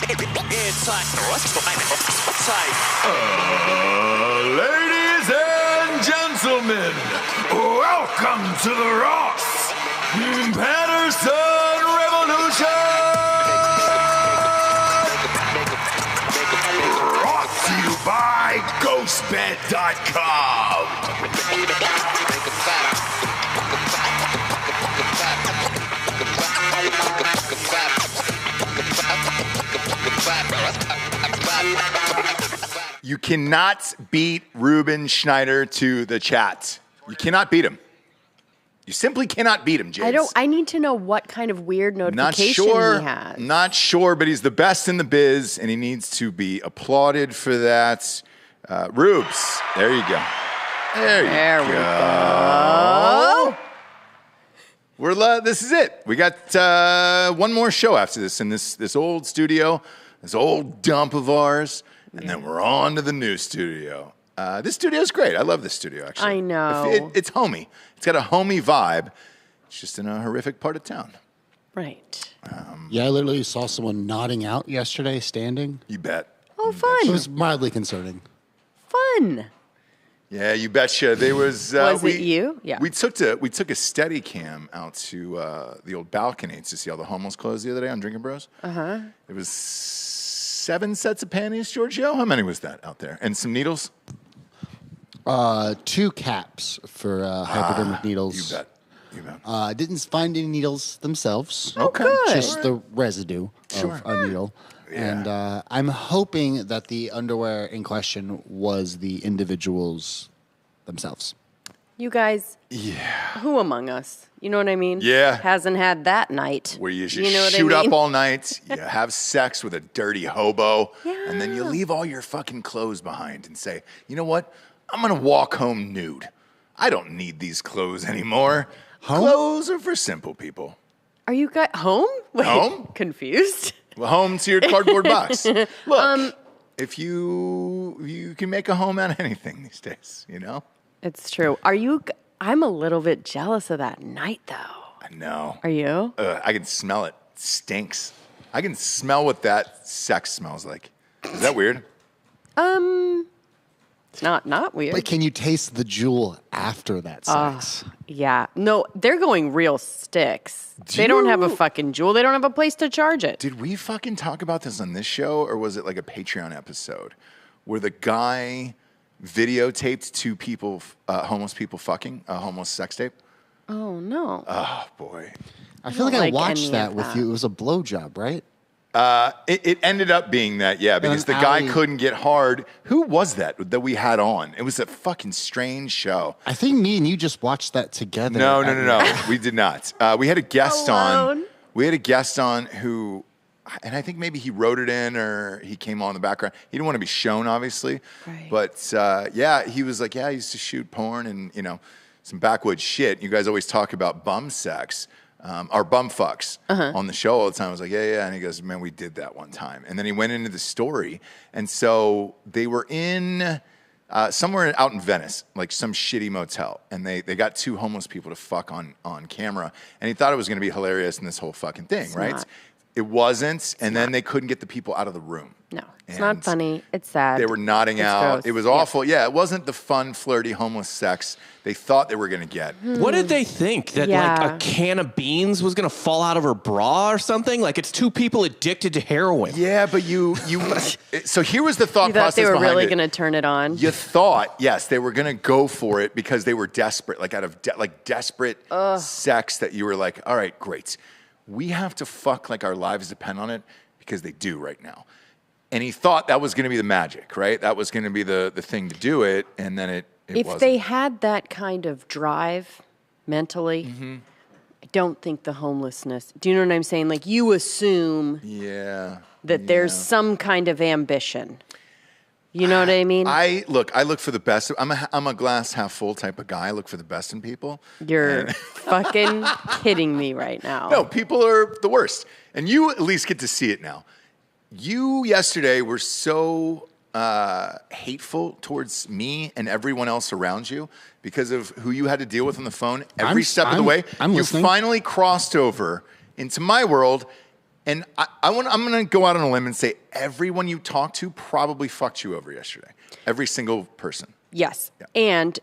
Ladies and gentlemen, welcome to the Ross Patterson Revolution! Brought to you by Ghostbed.com! You cannot beat Ruben Schneider to the chat. You cannot beat him. You simply cannot beat him, James. I need to know what kind of weird notification he has. Not sure, but he's the best in the biz, and he needs to be applauded for that. Rubes, there you go. There we go. This is it. We got one more show after this in this old studio, this old dump of ours, and then we're on to the new studio. This studio is great. I love this studio, actually. I know. It's homey. It's got a homey vibe. It's just in a horrific part of town. Right. I literally saw someone nodding out yesterday, standing. You bet. Oh, fun. It was mildly concerning. Fun. Yeah, you betcha. There was. Was it you? Yeah. We took a steady cam out to the old balcony to see all the homos clothes the other day on Drinking Bros. It was 7 sets of panties, Giorgio. How many was that out there? And some needles. 2 caps for hypodermic needles. You bet. Didn't find any needles themselves. Okay. good. Just the residue of a needle. Yeah. And I'm hoping that the underwear in question was the individuals themselves. You guys. Yeah. Who among us? You know what I mean? Yeah. Hasn't had that night. Where you just know what I shoot up mean? all night, you have sex with a dirty hobo, Yeah. and then you leave all your fucking clothes behind and say, you know what? I'm going to walk home nude. I don't need these clothes anymore. Clothes are for simple people. Are you guys home? Wait, Home? Confused? Well, home to your cardboard box. Look, if you can make a home out of anything these days, you know? It's true. I'm a little bit jealous of that night, though. I know. Are you? I can smell it. It stinks. I can smell what that sex smells like. Is that weird? It's not weird. But can you taste the jewel after that sex? Yeah. No, they're going real sticks. They don't have a fucking jewel. They don't have a place to charge it. Did we fucking talk about this on this show, or was it like a Patreon episode where the guy videotaped 2 people, homeless people fucking, a homeless sex tape? Oh, no. Oh, boy. I feel like I like any watched of that with that. you. It was a blowjob, right? It ended up being that, yeah, because the guy couldn't get hard. Who was that we had on? It was a fucking strange show. I think me and you just watched that together. No. We did not. We had a guest on. Alone? We had a guest on who, and I think maybe he wrote it in or he came on in the background. He didn't want to be shown, obviously. Right. But, he was like, I used to shoot porn and, some backwoods shit. You guys always talk about bum sex. Our bum fucks on the show all the time. I was like, yeah. And he goes, man, we did that one time. And then he went into the story. And so they were in somewhere out in Venice, like some shitty motel. And they got 2 homeless people to fuck on camera. And he thought it was going to be hilarious in this whole fucking thing, right? Not. It wasn't. And then they couldn't get the people out of the room. No, it's And not funny. It's sad. They were nodding It's out. gross. It was awful. Yeah, it wasn't the fun, flirty, homeless sex they thought they were going to get. What did they think? That like a can of beans was going to fall out of her bra or something? Like it's 2 people addicted to heroin. Yeah, but you so here was the thought You process thought they were behind really it. going to turn it on? You thought, yes, they were going to go for it because they were desperate, like out of desperate sex that you were like, all right, great. We have to fuck like our lives depend on it because they do right now. And he thought that was going to be the magic, right? That was going to be the thing to do it, and then it if wasn't. they had that kind of drive mentally, I don't think the homelessness. Do you know what I'm saying? Like you assume that there's some kind of ambition. You know what I mean? I look for the best. I'm a glass half full type of guy. I look for the best in people. You're fucking kidding me right now. No, people are the worst. And you at least get to see it now. You yesterday were so hateful towards me and everyone else around you because of who you had to deal with on the phone every step of the way. I'm you listening. finally crossed over into my world, And I'm going to go out on a limb and say everyone you talked to probably fucked you over yesterday. Every single person. Yes. Yeah. And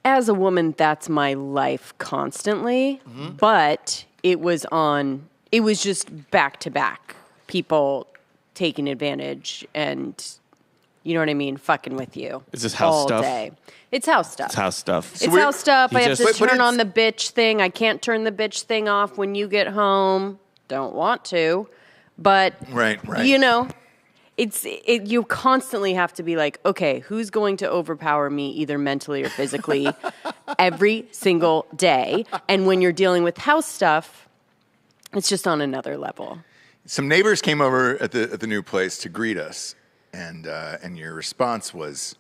as a woman, that's my life constantly. Mm-hmm. But it was just back to back. People taking advantage and, you know what I mean, fucking with you. Is this house all stuff? Day. It's house stuff. It's house stuff. It's house stuff. I have to turn it's on the bitch thing. I can't turn the bitch thing off when you get home. Don't want to. But, right. you know, you constantly have to be like, okay, who's going to overpower me either mentally or physically every single day? And when you're dealing with house stuff, it's just on another level. Some neighbors came over at the new place to greet us, and your response was,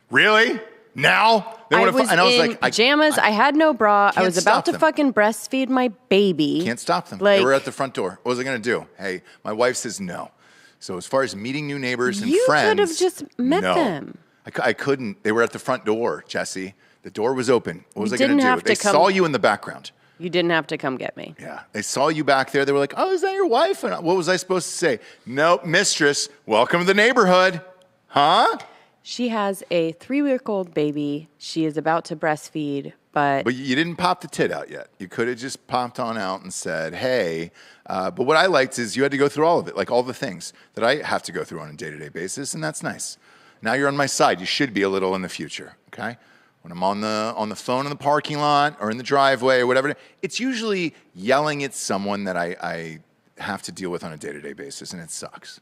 "Really? Now?" I was in pajamas. I had no bra. I was about to fucking breastfeed my baby. Can't stop them. Like, they were at the front door. What was I going to do? Hey, my wife says no. So as far as meeting new neighbors and friends, you could have just met them. I couldn't. They were at the front door, Jesse. The door was open. What was I going to do? They come, saw you in the background. You didn't have to come get me. Yeah. They saw you back there. They were like, "Oh, is that your wife?" And what was I supposed to say? Nope, mistress. Welcome to the neighborhood. Huh? She has a 3-week-old baby. She is about to breastfeed, but you didn't pop the tit out yet. You could have just popped on out and said, "Hey." But what I liked is you had to go through all of it, like all the things that I have to go through on a day-to-day basis, and that's nice. Now you're on my side. You should be a little in the future, okay? When I'm on the phone in the parking lot or in the driveway or whatever, it's usually yelling at someone that I have to deal with on a day-to-day basis, and it sucks.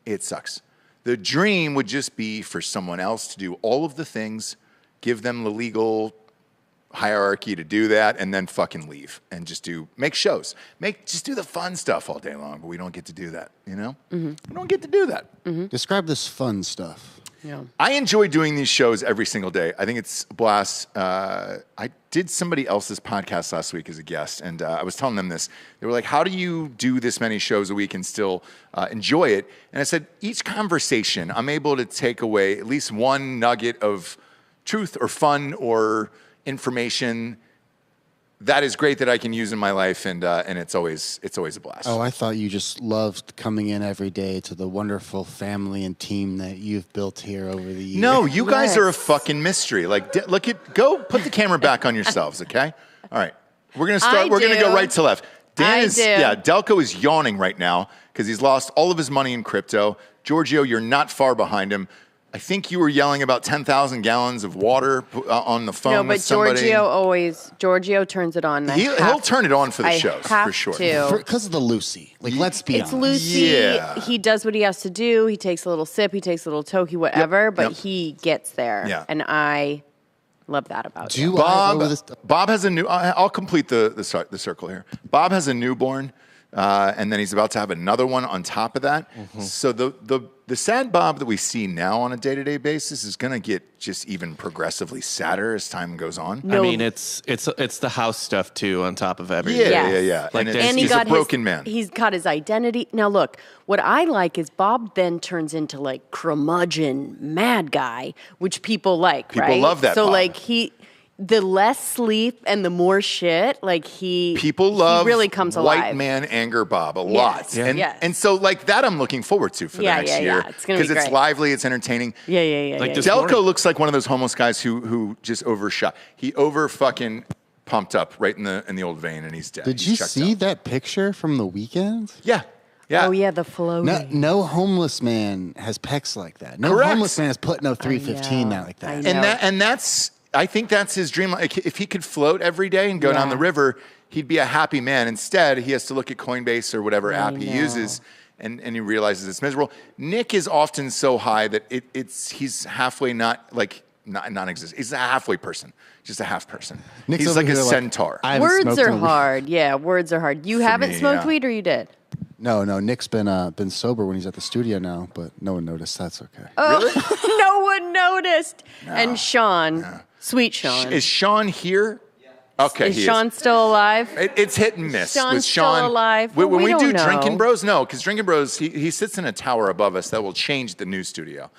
It sucks. The dream would just be for someone else to do all of the things, give them the legal hierarchy to do that, and then fucking leave and just make shows. Just do the fun stuff all day long, but we don't get to do that, you know? Mm-hmm. We don't get to do that. Mm-hmm. Describe this fun stuff. Yeah. I enjoy doing these shows every single day. I think it's a blast. I did somebody else's podcast last week as a guest, and I was telling them this. They were like, "How do you do this many shows a week and still enjoy it?" And I said, each conversation, I'm able to take away at least one nugget of truth or fun or information that is great that I can use in my life, and it's always a blast. Oh, I thought you just loved coming in every day to the wonderful family and team that you've built here over the years. No, you guys are a fucking mystery. Like, go put the camera back on yourselves, okay? All right, we're gonna start. We're gonna go right to left. Delco is yawning right now because he's lost all of his money in crypto. Giorgio, you're not far behind him. I think you were yelling about 10,000 gallons of water on the phone with somebody. No, but Giorgio turns it on. He'll turn it on for the shows, for sure. Because of the Lucy. Like, let's be honest. It's Lucy. Yeah. He does what he has to do. He takes a little sip. He takes a little toke, whatever. But he gets there. Yeah. And I love that about you. Bob has a new... I'll complete the circle here. Bob has a newborn. And then he's about to have another one on top of that. Mm-hmm. So the sad Bob that we see now on a day-to-day basis is going to get just even progressively sadder as time goes on. No. I mean, it's the house stuff too on top of everything. Yeah. Like and he's a broken man. He's got his identity. Now look, what I like is Bob then turns into like curmudgeon mad guy, which people like, people right? love that. So Bob. like the less sleep and the more shit, like people love he really comes alive. White man anger Bob a lot. Yeah. And so like that I'm looking forward to for the next year. Yeah. It's gonna be great. Because it's lively, it's entertaining. Yeah. Like Delco looks like one of those homeless guys who just overshot. He over fucking pumped up right in the old vein and he's dead. Did you see that picture from the weekend? Yeah. Yeah. Oh yeah, the floating. No homeless man has pecs like that. No Correct. homeless man has put no 315 out like that. And that's I think that's his dream. Like, if he could float every day and go down the river, he'd be a happy man. Instead, he has to look at Coinbase or whatever app he uses, and he realizes it's miserable. Nick is often so high that he's halfway non-existent. He's a halfway person, just a half person. Nick's he's like a like, centaur. Words are hard. Yeah, words are hard. You haven't smoked weed, or you did? No. Nick's been sober when he's at the studio now, but no one noticed. That's okay. Really? No one noticed. No. And Sean. No. Sweet Sean. Is Sean here? Okay, is Sean still alive? It's hit and miss. Sean's with Sean, still alive. When we do know. Drinking Bros, no, because Drinking Bros, he sits in a tower above us that will change the news studio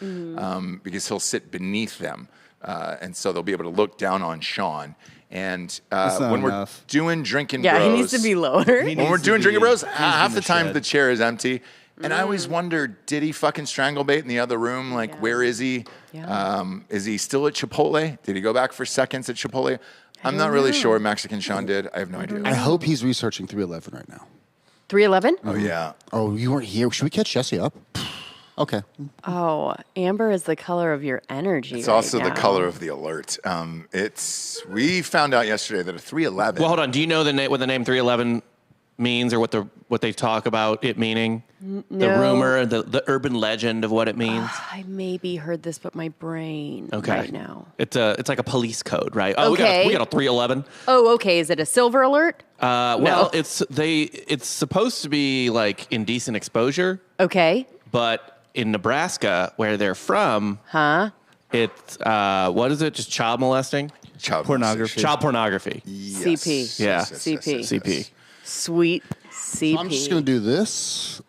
because he'll sit beneath them. And so they'll be able to look down on Sean. And not when we're enough. doing Drinking Yeah, Bros. he needs to be lower. When we're doing Drinking Bros, half in the the time shed. the chair is empty. And I always wonder, did he fucking strangle bait in the other room? Like, where is he? Yeah. Is he still at Chipotle? Did he go back for seconds at Chipotle? I'm not really sure what Mexican Sean did. I have no idea. I hope he's researching 311 right now. 311? Oh, yeah. Oh, you weren't here. Should we catch Jesse up? Okay. Oh, amber is the color of your energy. It's right also the now. color of the alert. We found out yesterday that a 311. Well, hold on. Do you know what the name 311 means, or what they talk about it meaning? The No. rumor, the urban legend of what it means. I maybe heard this, but my brain Okay. right now. It's like a police code, right? Oh, Okay. we got a 311. Oh, okay. Is it a silver alert? Well, it's supposed to be like indecent exposure, Okay. but in Nebraska, where they're from, it's what is it? Just child molesting, Child Pornography. child pornography. Yes. CP. Yeah. CP. CP. Sweet CP. I'm just going to do this.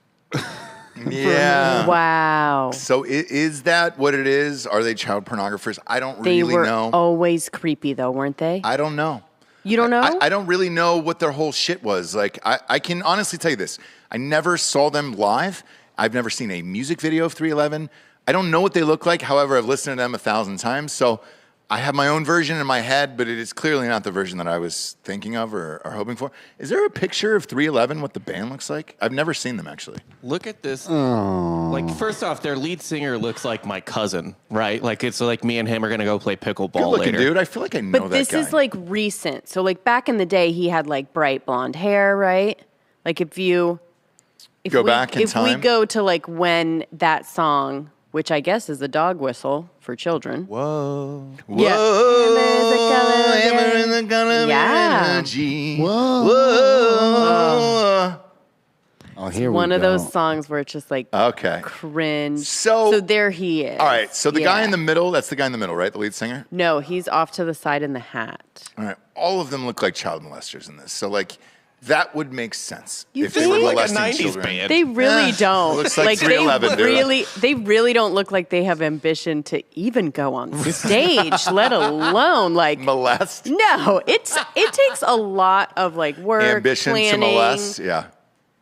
Yeah. Wow. So is that what it is? Are they child pornographers? I don't They really were know. always creepy, though, weren't they? I don't know. You don't know? I don't really know what their whole shit was. Like, I can honestly tell you this. I never saw them live. I've never seen a music video of 311. I don't know what they look like. However, I've listened to them 1,000 times. So I have my own version in my head, but it is clearly not the version that I was thinking of or hoping for. Is there a picture of 311, what the band looks like? I've never seen them, actually. Look at this. Like, first off, their lead singer looks like my cousin, right? Like, it's like me and him are going to go play pickleball Good looking later. dude. I feel like I know but that this guy. is like recent. So, like, back in the day, he had like bright blonde hair, right? Like, if Go back in if time? we go to like when that song, which I guess is a dog whistle for children. Whoa. Yeah. Whoa. Ever in the color of Yeah. energy. Whoa. Whoa. Oh, here we One go. of those songs where it's just like Okay. cringe. So there he is. All right. So the guy Yeah. in the middle, that's the guy in the middle, right? The lead singer? No, he's off to the side in the hat. All right. All of them look like child molesters in this. So, like, that would make sense You if they were think? Like a molesting 90s children. band. They really don't. looks like 311, dude. they really don't look like they have ambition to even go on stage, let alone like Molest? No, it takes a lot of like work, Ambition planning. to molest? Yeah.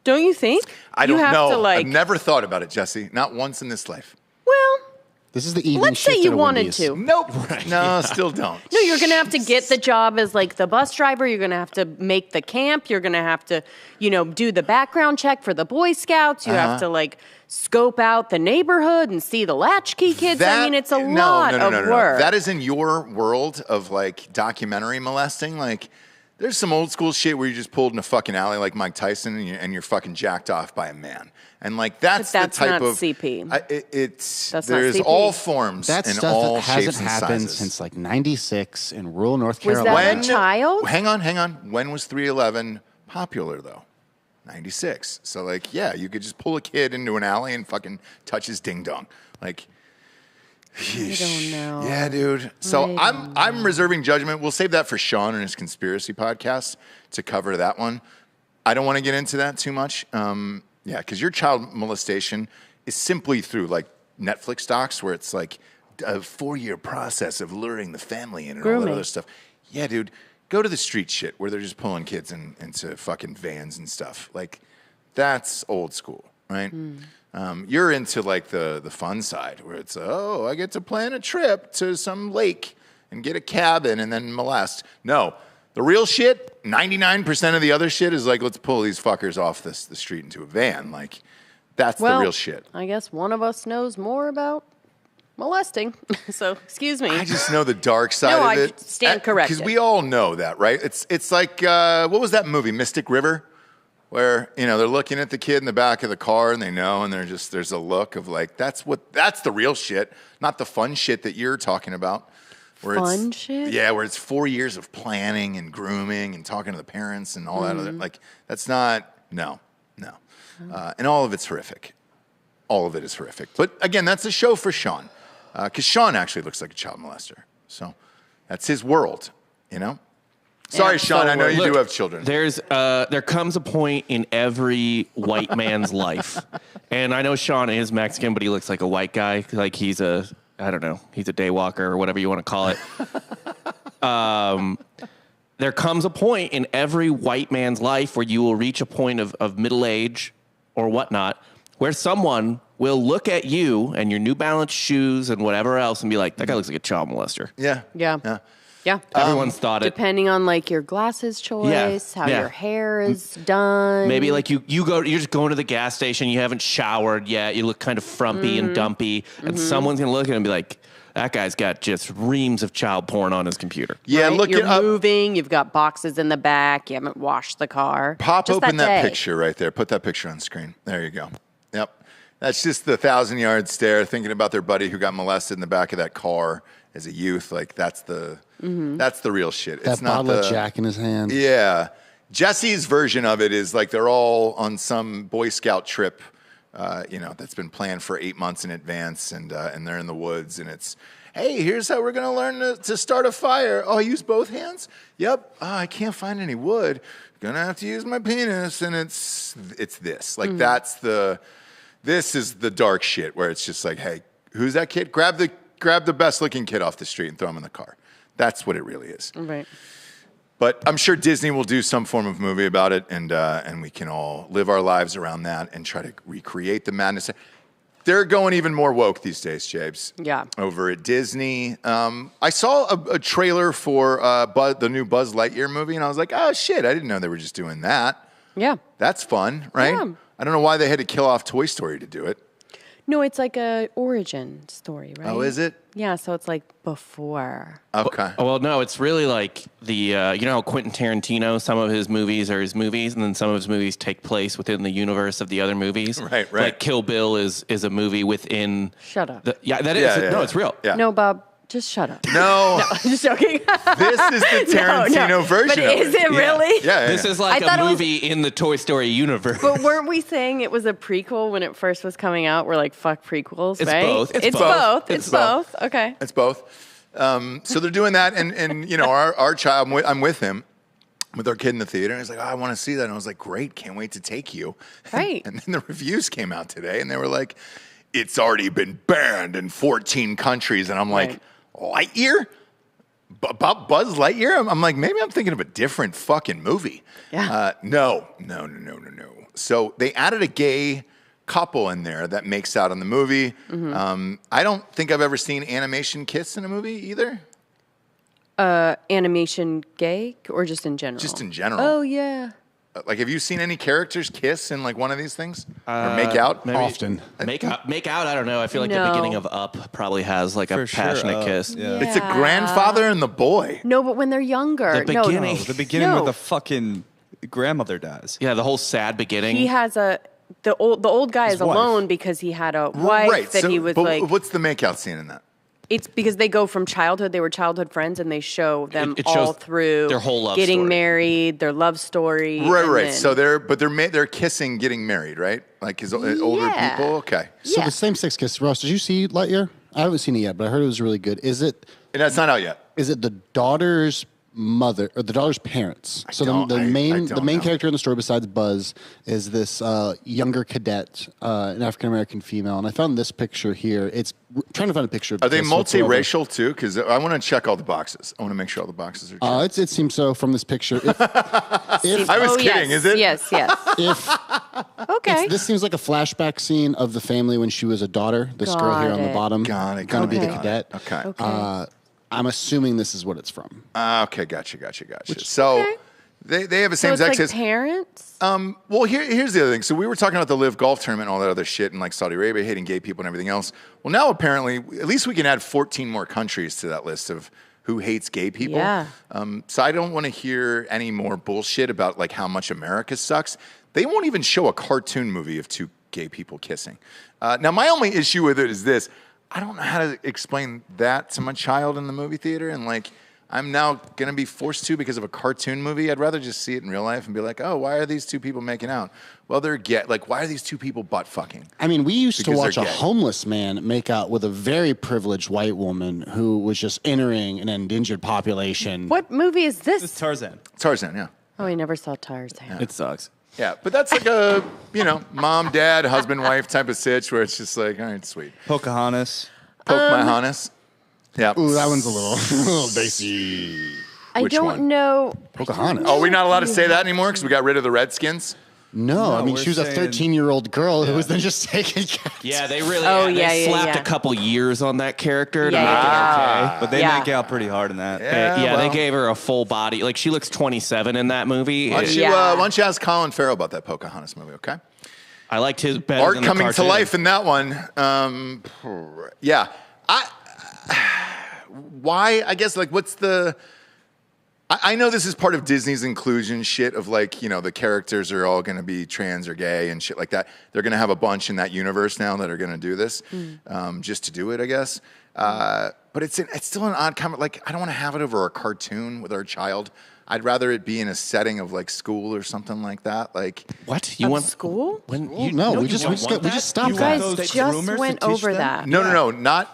Don't you think? I don't you have know. To, like, I've never thought about it, Jesse. Not once in this life. well, This is the evening let's say shift you at a wanted Wendy's. to. Nope. No, still don't. No, you're going to have to get the job as like the bus driver. You're going to have to make the camp. You're going to have to, do the background check for the Boy Scouts. You have to like scope out the neighborhood and see the latchkey kids. I mean, it's a lot of work. That is in your world of like documentary molesting. Like, there's some old school shit where you just pulled in a fucking alley like Mike Tyson and you're fucking jacked off by a man. And like that's But that's the type not of CP. That's That's not there's CP. all forms That and stuff all that shapes hasn't and happened sizes. since like 96 in rural North Was that Carolina. a child? Hang on. When was 311 popular though? 96. So like, yeah, you could just pull a kid into an alley and fucking touch his ding dong. Like, I don't know. yeah, dude. So I'm reserving judgment. We'll save that for Sean and his conspiracy podcast to cover that one. I don't want to get into that too much. Yeah, because your child molestation is simply through like Netflix docs where it's like a 4-year process of luring the family in and all that Grooming. other stuff. Yeah, dude. Go to the street shit where they're just pulling kids into fucking vans and stuff. Like, that's old school, right? You're into like the fun side where it's, oh, I get to plan a trip to some lake and get a cabin and then molest. No, the real shit, 99% of the other shit is like, let's pull these fuckers off the street into a van. Like, that's the real shit. I guess one of us knows more about molesting. So, excuse me. I just know the dark side No, of I it. stand corrected. Because we all know that, right? It's like, what was that movie, Mystic River? Where, they're looking at the kid in the back of the car and they know, and there's a look of like, that's the real shit, not the fun shit that you're talking about. Where Fun shit? Yeah, where it's 4 years of planning and grooming and talking to the parents and all that other, like, that's not, no. And all of it's horrific. All of it is horrific. But again, that's a show for Sean. Because Sean actually looks like a child molester. So that's his world, Sorry, Yeah, Sean, I know you Look, do have children. There comes a point in every white man's life, and I know Sean is Mexican, but he looks like a white guy. Like he's a daywalker or whatever you want to call it. there comes a point in every white man's life where you will reach a point of middle age or whatnot where someone will look at you and your New Balance shoes and whatever else and be like, that guy looks like a child molester. Yeah. Everyone's thought it. Depending on like your glasses choice, how your hair is done. Maybe like you're just going to the gas station, you haven't showered yet, you look kind of frumpy and dumpy, and someone's gonna look at it and be like, that guy's got just reams of child porn on his computer. Yeah, right? look You're it up. moving, you've got boxes in the back, you haven't washed the car. Pop Just open that day. picture right there. Put that picture on screen. There you go. Yep. That's just the 1,000-yard stare, thinking about their buddy who got molested in the back of that car as a youth. Like, that's the real shit. That It's not bottle the of Jack in his hand. Yeah. Jesse's version of it is like they're all on some Boy Scout trip, that's been planned for 8 months in advance, and they're in the woods, and it's, hey, here's how we're going to learn to start a fire. Oh, I use both hands? Yep. Oh, I can't find any wood. Gonna have to use my penis, and it's this. Like, this is the dark shit where it's just like, hey, who's that kid? Grab the best-looking kid off the street and throw him in the car. That's what it really is. Right. But I'm sure Disney will do some form of movie about it, and we can all live our lives around that and try to recreate the madness. They're going even more woke these days, Jabes. Yeah. Over at Disney. I saw a trailer for the new Buzz Lightyear movie, and I was like, oh, shit, I didn't know they were just doing that. Yeah. That's fun, right? Yeah. I don't know why they had to kill off Toy Story to do it. No, it's like a origin story, right? Oh, is it? Yeah, so it's like before. Okay. Well, no, it's really like the, you know how Quentin Tarantino, some of his movies are his movies, and then some of his movies take place within the universe of the other movies. Right. Like Kill Bill is a movie within. Shut up. That is. Yeah. It's real. Yeah. No, Bob, just shut up. No. I'm just joking. This is the Tarantino version But of is it really? Yeah. This is like I a thought it was- movie in the Toy Story universe. But weren't we saying it was a prequel when it first was coming out? We're like, fuck prequels, It's right? both. It's It's both. both. It's It's both. Okay. It's both. So they're doing that, and you know, our child, I'm with him, with our kid in the theater, and he's like, oh, I want to see that. And I was like, great, can't wait to take you. Right. And then the reviews came out today, and they were like, it's already been banned in 14 countries. And I'm like, Lightyear? About Buzz Lightyear? I'm like, maybe I'm thinking of a different fucking movie. Yeah. No. So they added a gay couple in there that makes out in the movie. Mm-hmm. I don't think I've ever seen animation kiss in a movie either. Animation gay or just in general? Just in general. Oh, yeah. Like, have you seen any characters kiss in like one of these things or make out? maybe- Often. Make out. I don't know. I feel like the No. beginning of Up probably has like a For sure, passionate kiss. Yeah. It's a grandfather and the boy. No, but when they're younger. The No, beginning. The beginning No. where the fucking grandmother dies. Yeah, the whole sad beginning. He has the old guy is wife. alone because he had a wife Right. that So, he was but like. what's the makeout scene in that? It's because they go from childhood. They were childhood friends, and they show them It all shows through their whole love getting story. married, their love story. Right. and Right. then- So they're kissing, getting married, right? Like his older Yeah. people. Okay. So Yeah. the same-sex kiss. Ross, did you see Lightyear? I haven't seen it yet, but I heard it was really good. Is it And that's not out yet. the daughter's mother or the daughter's parents? So don't- the I main don't know. character in the story besides Buzz is this younger cadet, an African American female, and I found this picture here. It's trying to find a picture. Of Are they this whatsoever. multiracial too? Because I want to check all the boxes. I want to make sure all the boxes are checked. It seems so from this picture. If I was Oh, kidding. yes, Is it? Yes. if Okay. this seems like a flashback scene of the family when she was a daughter. This girl here Got on the it. bottom, Got it. going to be the Okay. cadet. Okay. Okay. I'm assuming this is what it's from. Okay. Gotcha. So Okay. they have a so it's same-sex like kiss. parents. Well, here's the other thing. So we were talking about the Live Golf Tournament and all that other shit, and like Saudi Arabia hating gay people and everything else. Well, now apparently, at least we can add 14 more countries to that list of who hates gay people. Yeah. So I don't want to hear any more bullshit about like how much America sucks. They won't even show a cartoon movie of two gay people kissing. Now, my only issue with it is this. I don't know how to explain that to my child in the movie theater, and like I'm now going to be forced to because of a cartoon movie. I'd rather just see it in real life and be like, oh, why are these two people making out? Well, they're gay. Like, why are these two people butt fucking? I mean, we used to Because watch they're a gay. homeless man make out with a very privileged white woman who was just entering an endangered population. What movie is It's this? Tarzan. Tarzan, yeah. Oh, I never saw Tarzan. It sucks. Yeah, but that's like a, mom, dad, husband, wife type of sitch where it's just like, all right, sweet. Pocahontas. Poke my harness. Yeah. Ooh, that one's a little, a little dicey. I Which don't one? know. Pocahontas. Oh, we're not allowed to say that anymore because we got rid of the Redskins? No, I mean, we're she was a saying- 13-year-old girl who was then just taken. Yeah, they really yeah, slapped yeah. a couple years on that character to Yeah, make yeah, it okay. But they Yeah. make out pretty hard in that. Yeah, well. they gave her a full body. Like, she looks 27 in that movie. Why don't you ask Colin Farrell about that Pocahontas movie, okay? I liked his better Art than the coming to cartoon. life in that one. Yeah. Why? I guess, like, what's the... I know this is part of Disney's inclusion shit of, like, you know, the characters are all going to be trans or gay and shit like that. They're going to have a bunch in that universe now that are going to do this just to do it, I guess. But it's still an odd comment. Like, I don't want to have it over a cartoon with our child. I'd rather it be in a setting of, like, school or something like that. Like, What? You Of want school? When We just stopped You that. guys those just groomers went to teach over them? that. No,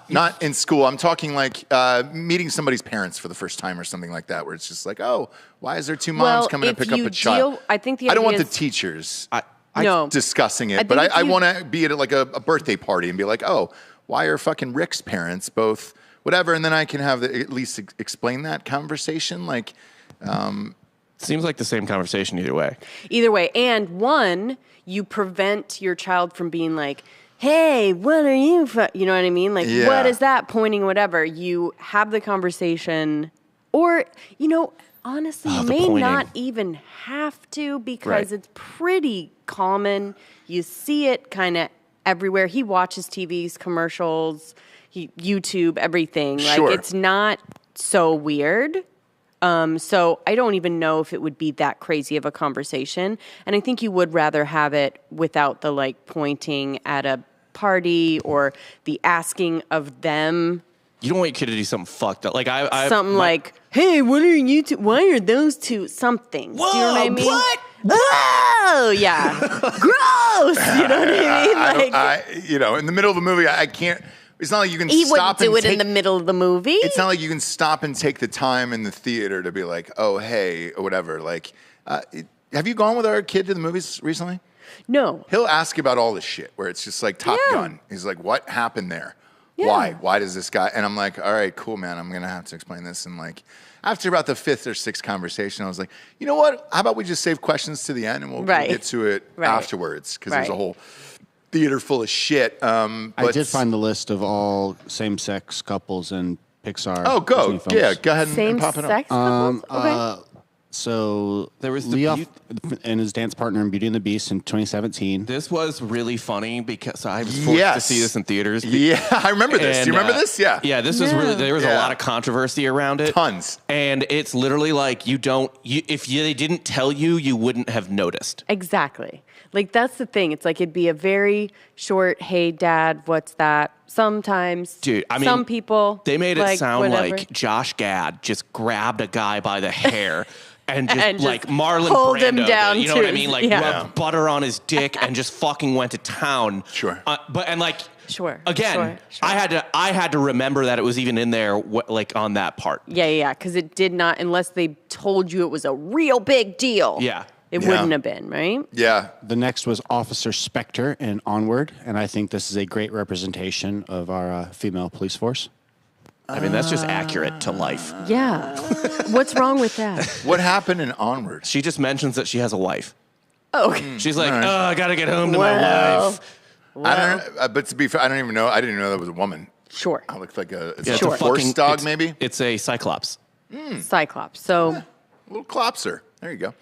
not in school. I'm talking like meeting somebody's parents for the first time or something like that, where it's just like, oh, why is there two moms Well, coming to if pick up you a child? deal- I think the I don't want idea the is- teachers No. discussing I it, but think if I you- want to be at like a birthday party and be like, oh, why are fucking Rick's parents both whatever? And then I can have at least explain that conversation. Like, Seems like the same conversation either way. Either way. And one, you prevent your child from being like, hey, what are you, you know what I mean? Like, Yeah. what is that? Pointing, whatever. You have the conversation, or, you know, honestly, you the may pointing. not even have to because Right. it's pretty common. You see it kind of everywhere. He watches TVs, commercials, YouTube, everything. Sure. Like, it's not so weird. So I don't even know if it would be that crazy of a conversation. And I think you would rather have it without the like pointing at a party or the asking of them. You don't want your kid to do something fucked up. Like Something like, hey, what are you two? Why are those two? Something. Do you know what I mean? what? Oh, yeah. Gross. You know what I mean? in the middle of a movie, I can't. It's not like you can he stop wouldn't do and it take, in the middle of the movie. It's not like you can stop and take the time in the theater to be like, oh, hey, or whatever. Like, have you gone with our kid to the movies recently? No. He'll ask about all this shit where it's just like Top Yeah. Gun. He's like, what happened there? Yeah. Why? Why does this guy? And I'm like, all right, cool, man. I'm going to have to explain this. And like, after about the fifth or sixth conversation, I was like, you know what? How about we just save questions to the end and we'll Right. get to it Right. afterwards? Because there's a Right. whole theater full of shit. I did find the list of all same-sex couples in Pixar. Oh, go. Disney films. Yeah, go ahead and Same pop it up. sex couples? Okay. So There was the Leof and his dance partner in Beauty and the Beast in 2017. this was really funny because I was forced to Yes. see this in theaters. Yeah, I remember this. Do you remember this? Yeah. Yeah, this was really, there was a Yeah. lot of controversy around it. Tons. And it's literally like if they didn't tell you, you wouldn't have noticed. Exactly. Like, that's the thing. It's like it'd be a very short, hey, dad, what's that? Sometimes. Dude, I mean, some people. They made it like, sound whatever. like Josh Gad just grabbed a guy by the hair and just And just like Marlon pulled Brando him did, down you know what I too. mean? Like Yeah. rubbed butter on his dick and just fucking went to town. Sure. Sure. Again, Sure. I had to remember that it was even in there, like on that part. Yeah. Because it did not, unless they told you it was a real big deal. Yeah. It Yeah. wouldn't have been, right? Yeah. The next was Officer Spectre in Onward, and I think this is a great representation of our female police force. I mean, that's just accurate to life. Yeah. What's wrong with that? What happened in Onward? She just mentions that she has a wife. Oh, She's like, All right. oh, I got to get home to Well. my wife. I don't. But to be fair, I don't even know. I didn't even know that was a woman. sure. I looked like a. It's Yeah, like Sure. a force dog, it's- maybe. It's a cyclops. Cyclops. So, A little clopser. There you go.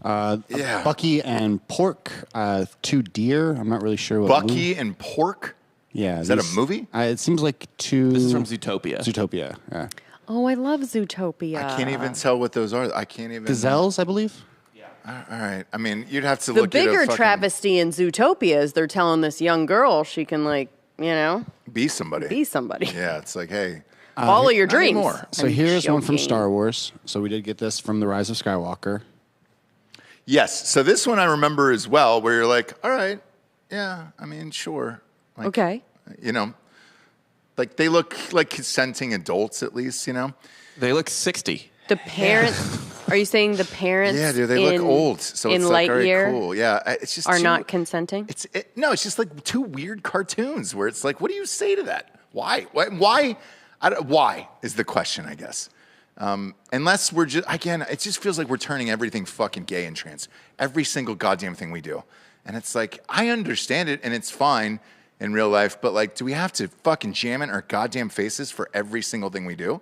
Yeah. Bucky and Pork, two deer. I'm not really sure what. Bucky and Pork. Yeah. Is that a movie? It seems like two. This is from Zootopia. Zootopia. Yeah. oh, I love Zootopia. I can't even tell what those are. I can't even. Gazelles, I believe. All right. I mean, you'd have to The look at bigger a fucking, travesty in Zootopia is they're telling this young girl she can, like, you know, be somebody. be somebody. Yeah, it's like, hey, Follow your dreams. anymore. So I'm here's one from joking. Star Wars. So we did get this from The Rise of Skywalker. yes. So this one I remember as well, where you're like, all right, yeah, I mean, sure. Like, Okay. You know, like they look like consenting adults at least, you know? They look 60. The parents, are you saying the parents Yeah, dude, they look old. So in it's like, all right, Lightyear cool. Yeah, it's just are too- not consenting? No, it's just like two weird cartoons where it's like, what do you say to that? Why? Why is the question, I guess. Unless we're just, again, it just feels like we're turning everything fucking gay and trans. Every single goddamn thing we do. And it's like, I understand it and it's fine in real life, but like, do we have to fucking jam in our goddamn faces for every single thing we do?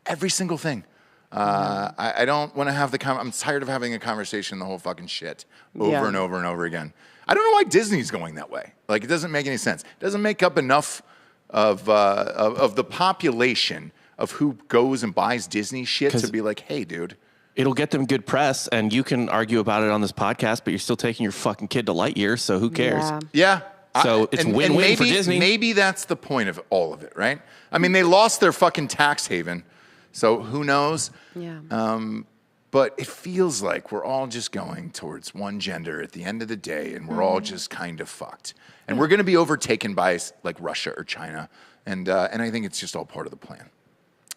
Every single thing. I don't want to have I'm tired of having a conversation the whole fucking shit over and over and over again. I don't know why Disney's going that way. Like, it doesn't make any sense. It doesn't make up enough of the population of who goes and buys Disney shit to be like, hey, dude. It'll get them good press, and you can argue about it on this podcast, but you're still taking your fucking kid to Lightyear, so who cares? Yeah. So it's win-win for Disney. Maybe that's the point of all of it, right? I mean, they lost their fucking tax haven, so who knows? Yeah. But it feels like we're all just going towards one gender at the end of the day, and we're all just kind of fucked. And we're going to be overtaken by like Russia or China, and I think it's just all part of the plan.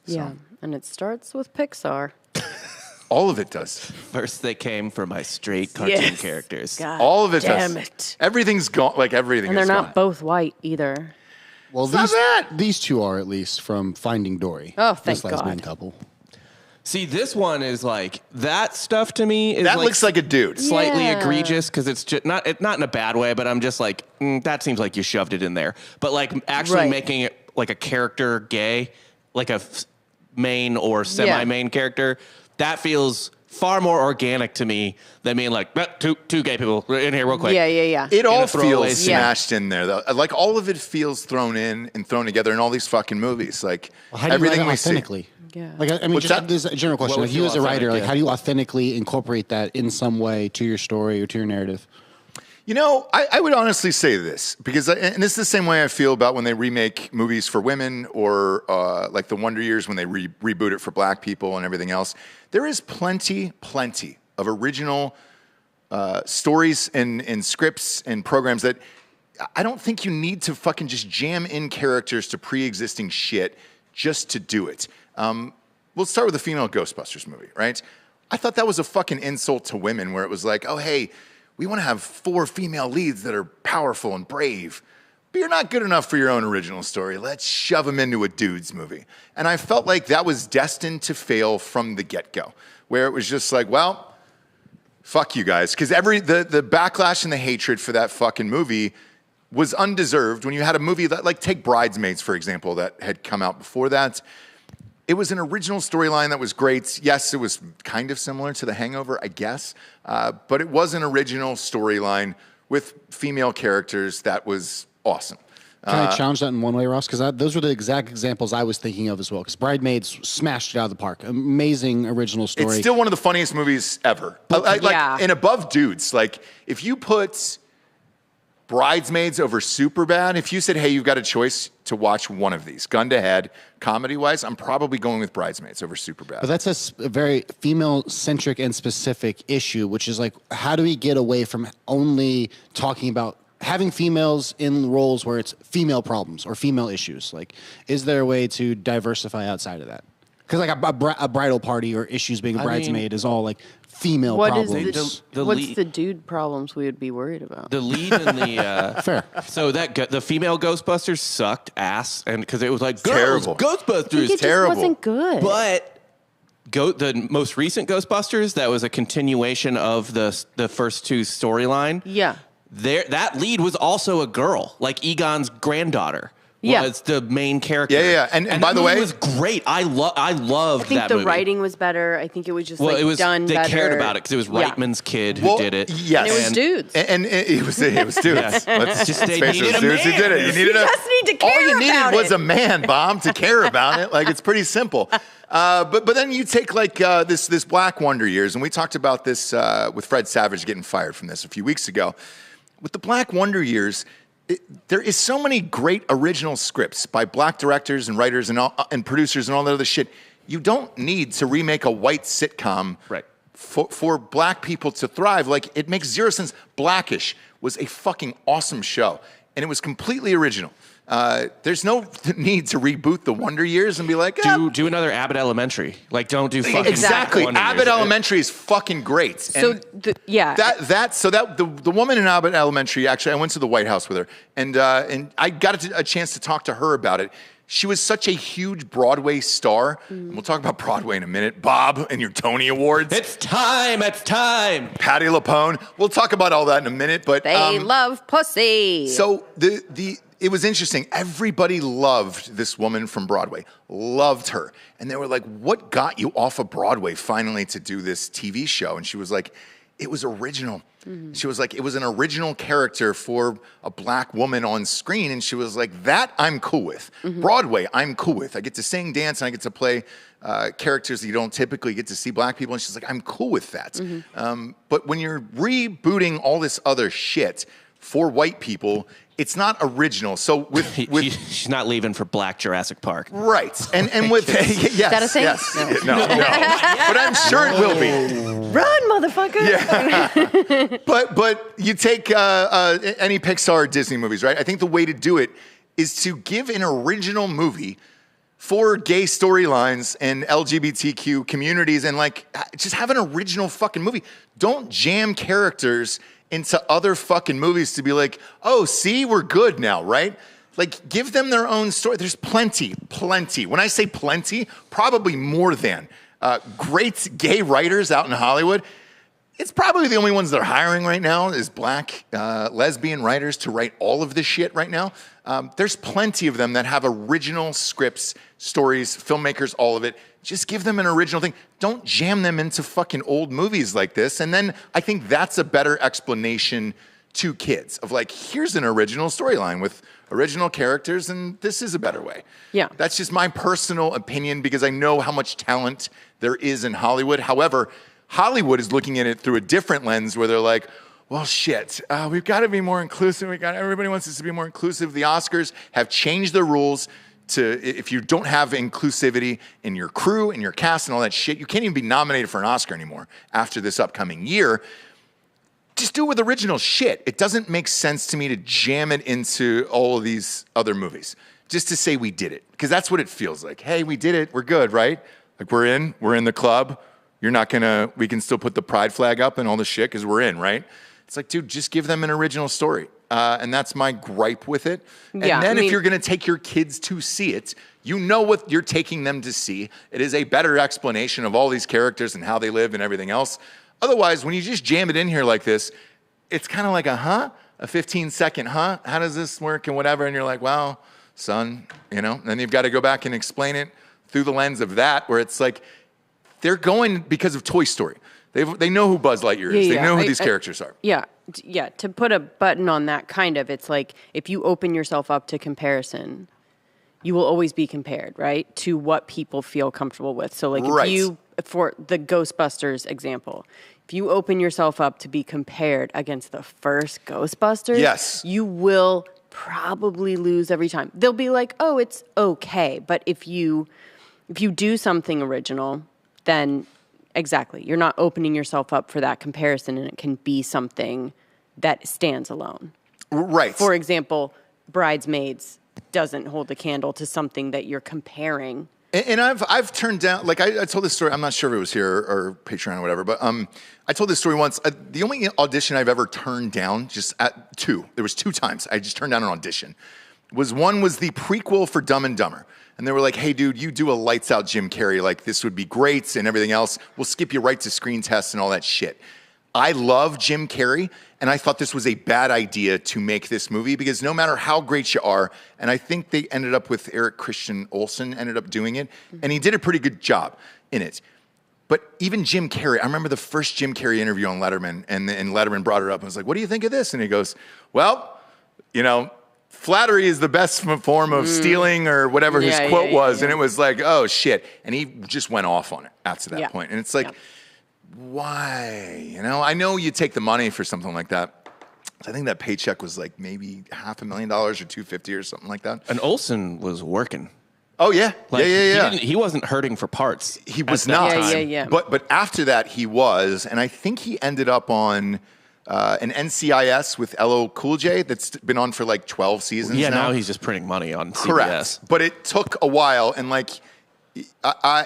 Yeah, and it starts with Pixar. All of it does. First, they came for my straight cartoon characters. God all of it damn does. It. Everything's gone. Like everything. And they're is not gone. both white either. Well, these two are, at least, from Finding Dory. Oh, thank this lesbian God. couple. See, this one is like, that stuff to me is That like looks like a dude. slightly Yeah. egregious because it's just not in a bad way, but I'm just like, that seems like you shoved it in there. But like actually making it like a character gay, like a main or semi-main character, that feels far more organic to me than being like, two gay people in here real quick. Yeah. It all throwaway feels scene. smashed in there, though. Like, all of it feels thrown in and thrown together in all these fucking movies. Like, Well, how do you everything write it we see. authentically? Yeah. Like, I mean, What's just that? this is a general question. would Like, you feel as a writer, authentic, like, yeah. how do you authentically incorporate that in some way to your story or to your narrative? You know, I would honestly say this, because, and this is the same way I feel about when they remake movies for women or like the Wonder Years when they reboot it for black people and everything else. There is plenty of original stories and scripts and programs that I don't think you need to fucking just jam in characters to pre-existing shit just to do it. We'll start with the female Ghostbusters movie, right? I thought that was a fucking insult to women where it was like, oh, hey, we want to have 4 female leads that are powerful and brave, but you're not good enough for your own original story. Let's shove them into a dude's movie. And I felt like that was destined to fail from the get-go, where it was just like, well, fuck you guys. Because the backlash and the hatred for that fucking movie was undeserved when you had a movie that, like, take Bridesmaids, for example, that had come out before that. It was an original storyline that was great. Yes, it was kind of similar to The Hangover, I guess. But it was an original storyline with female characters that was awesome. Can I challenge that in one way, Ross? Because those were the exact examples I was thinking of as well. Because Bridesmaids smashed it out of the park. Amazing original story. It's still one of the funniest movies ever. And above Dudes. Like, if you put Bridesmaids over Superbad, if you said, hey, you've got a choice to watch one of these, gun to head, comedy-wise, I'm probably going with Bridesmaids over Superbad. But that's a very female-centric and specific issue, which is like, how do we get away from only talking about having females in roles where it's female problems or female issues? Like, is there a way to diversify outside of that? Because like a bridal party or issues being a bridesmaid is all like female problems. What's the dude problems we would be worried about? The lead in the Fair. So the female Ghostbusters sucked ass, and because it was like Terrible. Ghostbusters, It just wasn't good. But the most recent Ghostbusters, that was a continuation of the first two storyline. Yeah. That lead was also a girl, like Egon's granddaughter. Yeah. Was the main character. Yeah. And by the way, it was great. I loved I think that the movie. writing was better. I think it was just Well, like it was done they better. cared about it because it was Reitman's kid who did it. Yes. And it was dudes. And it was dudes. Let's Just face they it, needed a dudes who man. did it. You needed just need to care all you needed about was it. a man, Bomb, to care about it. Like, it's pretty simple. But then you take like this Black Wonder Years, and we talked about this with Fred Savage getting fired from this a few weeks ago. With the Black Wonder Years, there is so many great original scripts by black directors and writers and producers and all that other shit. You don't need to remake a white sitcom for black people to thrive. Like, it makes zero sense. Blackish was a fucking awesome show, and it was completely original. There's no need to reboot the Wonder Years and be like, Do another Abbott Elementary. Like, don't do fucking exactly. Wonder Abbott Years. Elementary is fucking great. So, And the woman in Abbott Elementary, actually, I went to the White House with her, and I got a chance to talk to her about it. She was such a huge Broadway star. And we'll talk about Broadway in a minute. Bob and your Tony Awards. It's time. Patti LuPone. We'll talk about all that in a minute. But They love pussy. so it was interesting. Everybody loved this woman from Broadway. Loved her. And they were like, what got you off of Broadway finally to do this TV show? And she was like, it was original. She was like, it was an original character for a black woman on screen. And she was like, that I'm cool with. Broadway, I'm cool with. I get to sing, dance, and I get to play characters that you don't typically get to see black people. And she's like, I'm cool with that. But when you're rebooting all this other shit for white people, it's not original. So with she's not leaving for Black Jurassic Park. Right. And with yes, Is that a thing? yes. No. But I'm sure it will be. Run, motherfucker. Yeah. but you take any Pixar or Disney movies, right? I think the way to do it is to give an original movie for gay storylines and LGBTQ communities and like just have an original fucking movie. Don't jam characters into other fucking movies to be like, oh, see, we're good now, right? Like, give them their own story. There's plenty. When I say plenty, probably more than great gay writers out in Hollywood. It's probably the only ones they're hiring right now is black lesbian writers to write all of this shit right now. There's plenty of them that have original scripts, stories, filmmakers, all of it. Just give them an original thing. Don't jam them into fucking old movies like this. And then I think that's a better explanation to kids of like, here's an original storyline with original characters, and this is a better way. Yeah. That's just my personal opinion because I know how much talent there is in Hollywood. However, Hollywood is looking at it through a different lens where they're like, well, shit, we've got to be more inclusive. Everybody wants us to be more inclusive. The Oscars have changed the rules to, if you don't have inclusivity in your crew and your cast and all that shit, you can't even be nominated for an Oscar anymore after this upcoming year. Just do it with original shit. It doesn't make sense to me to jam it into all of these other movies just to say we did it. Because that's what it feels like. Hey, we did it. We're good, right? Like we're in the club. You're not gonna, we can still put the pride flag up and all the shit because we're in, right? It's like, dude, just give them an original story. And that's my gripe with it. And then if you're gonna take your kids to see it, you know what you're taking them to see. It is a better explanation of all these characters and how they live and everything else. Otherwise, when you just jam it in here like this, it's kind of like a 15-second how does this work and whatever. And you're like, well, son, you know, and then you've got to go back and explain it through the lens of that, where it's like, they're going because of Toy Story. They know who Buzz Lightyear is. They know who these characters are. Yeah. To put a button on that, kind of, it's like if you open yourself up to comparison, you will always be compared, right, to what people feel comfortable with. So, like, if you, for the Ghostbusters example, if you open yourself up to be compared against the first Ghostbusters, yes, you will probably lose every time. They'll be like, oh, it's okay. But if you do something original, then exactly, you're not opening yourself up for that comparison, and it can be something that stands alone. Right. For example, Bridesmaids doesn't hold a candle to something that you're comparing. And I've turned down, like I told this story, I'm not sure if it was here or Patreon or whatever, but I told this story once. The only audition I've ever turned down, there was 2 times I just turned down an audition. One was the prequel for Dumb and Dumber. And they were like, hey, dude, you do a lights out Jim Carrey. Like, this would be great and everything else. We'll skip you right to screen tests and all that shit. I love Jim Carrey, and I thought this was a bad idea to make this movie because no matter how great you are, and I think they ended up with Eric Christian Olsen ended up doing it, and he did a pretty good job in it. But even Jim Carrey, I remember the first Jim Carrey interview on Letterman, and Letterman brought her up and was like, what do you think of this? And he goes, well, you know, flattery is the best form of stealing or whatever his quote was. And it was like, oh, shit. And he just went off on it after that point. And it's like, why? You know, I know you take the money for something like that. I think that paycheck was like maybe $500,000 or $250,000 or something like that. And Olsen was working. Oh, yeah. Like, yeah. He wasn't hurting for parts. He was not. Yeah. But after that, he was. And I think he ended up on an NCIS with LL Cool J that's been on for like 12 seasons now. Now he's just printing money on CBS. Correct. But it took a while, and like,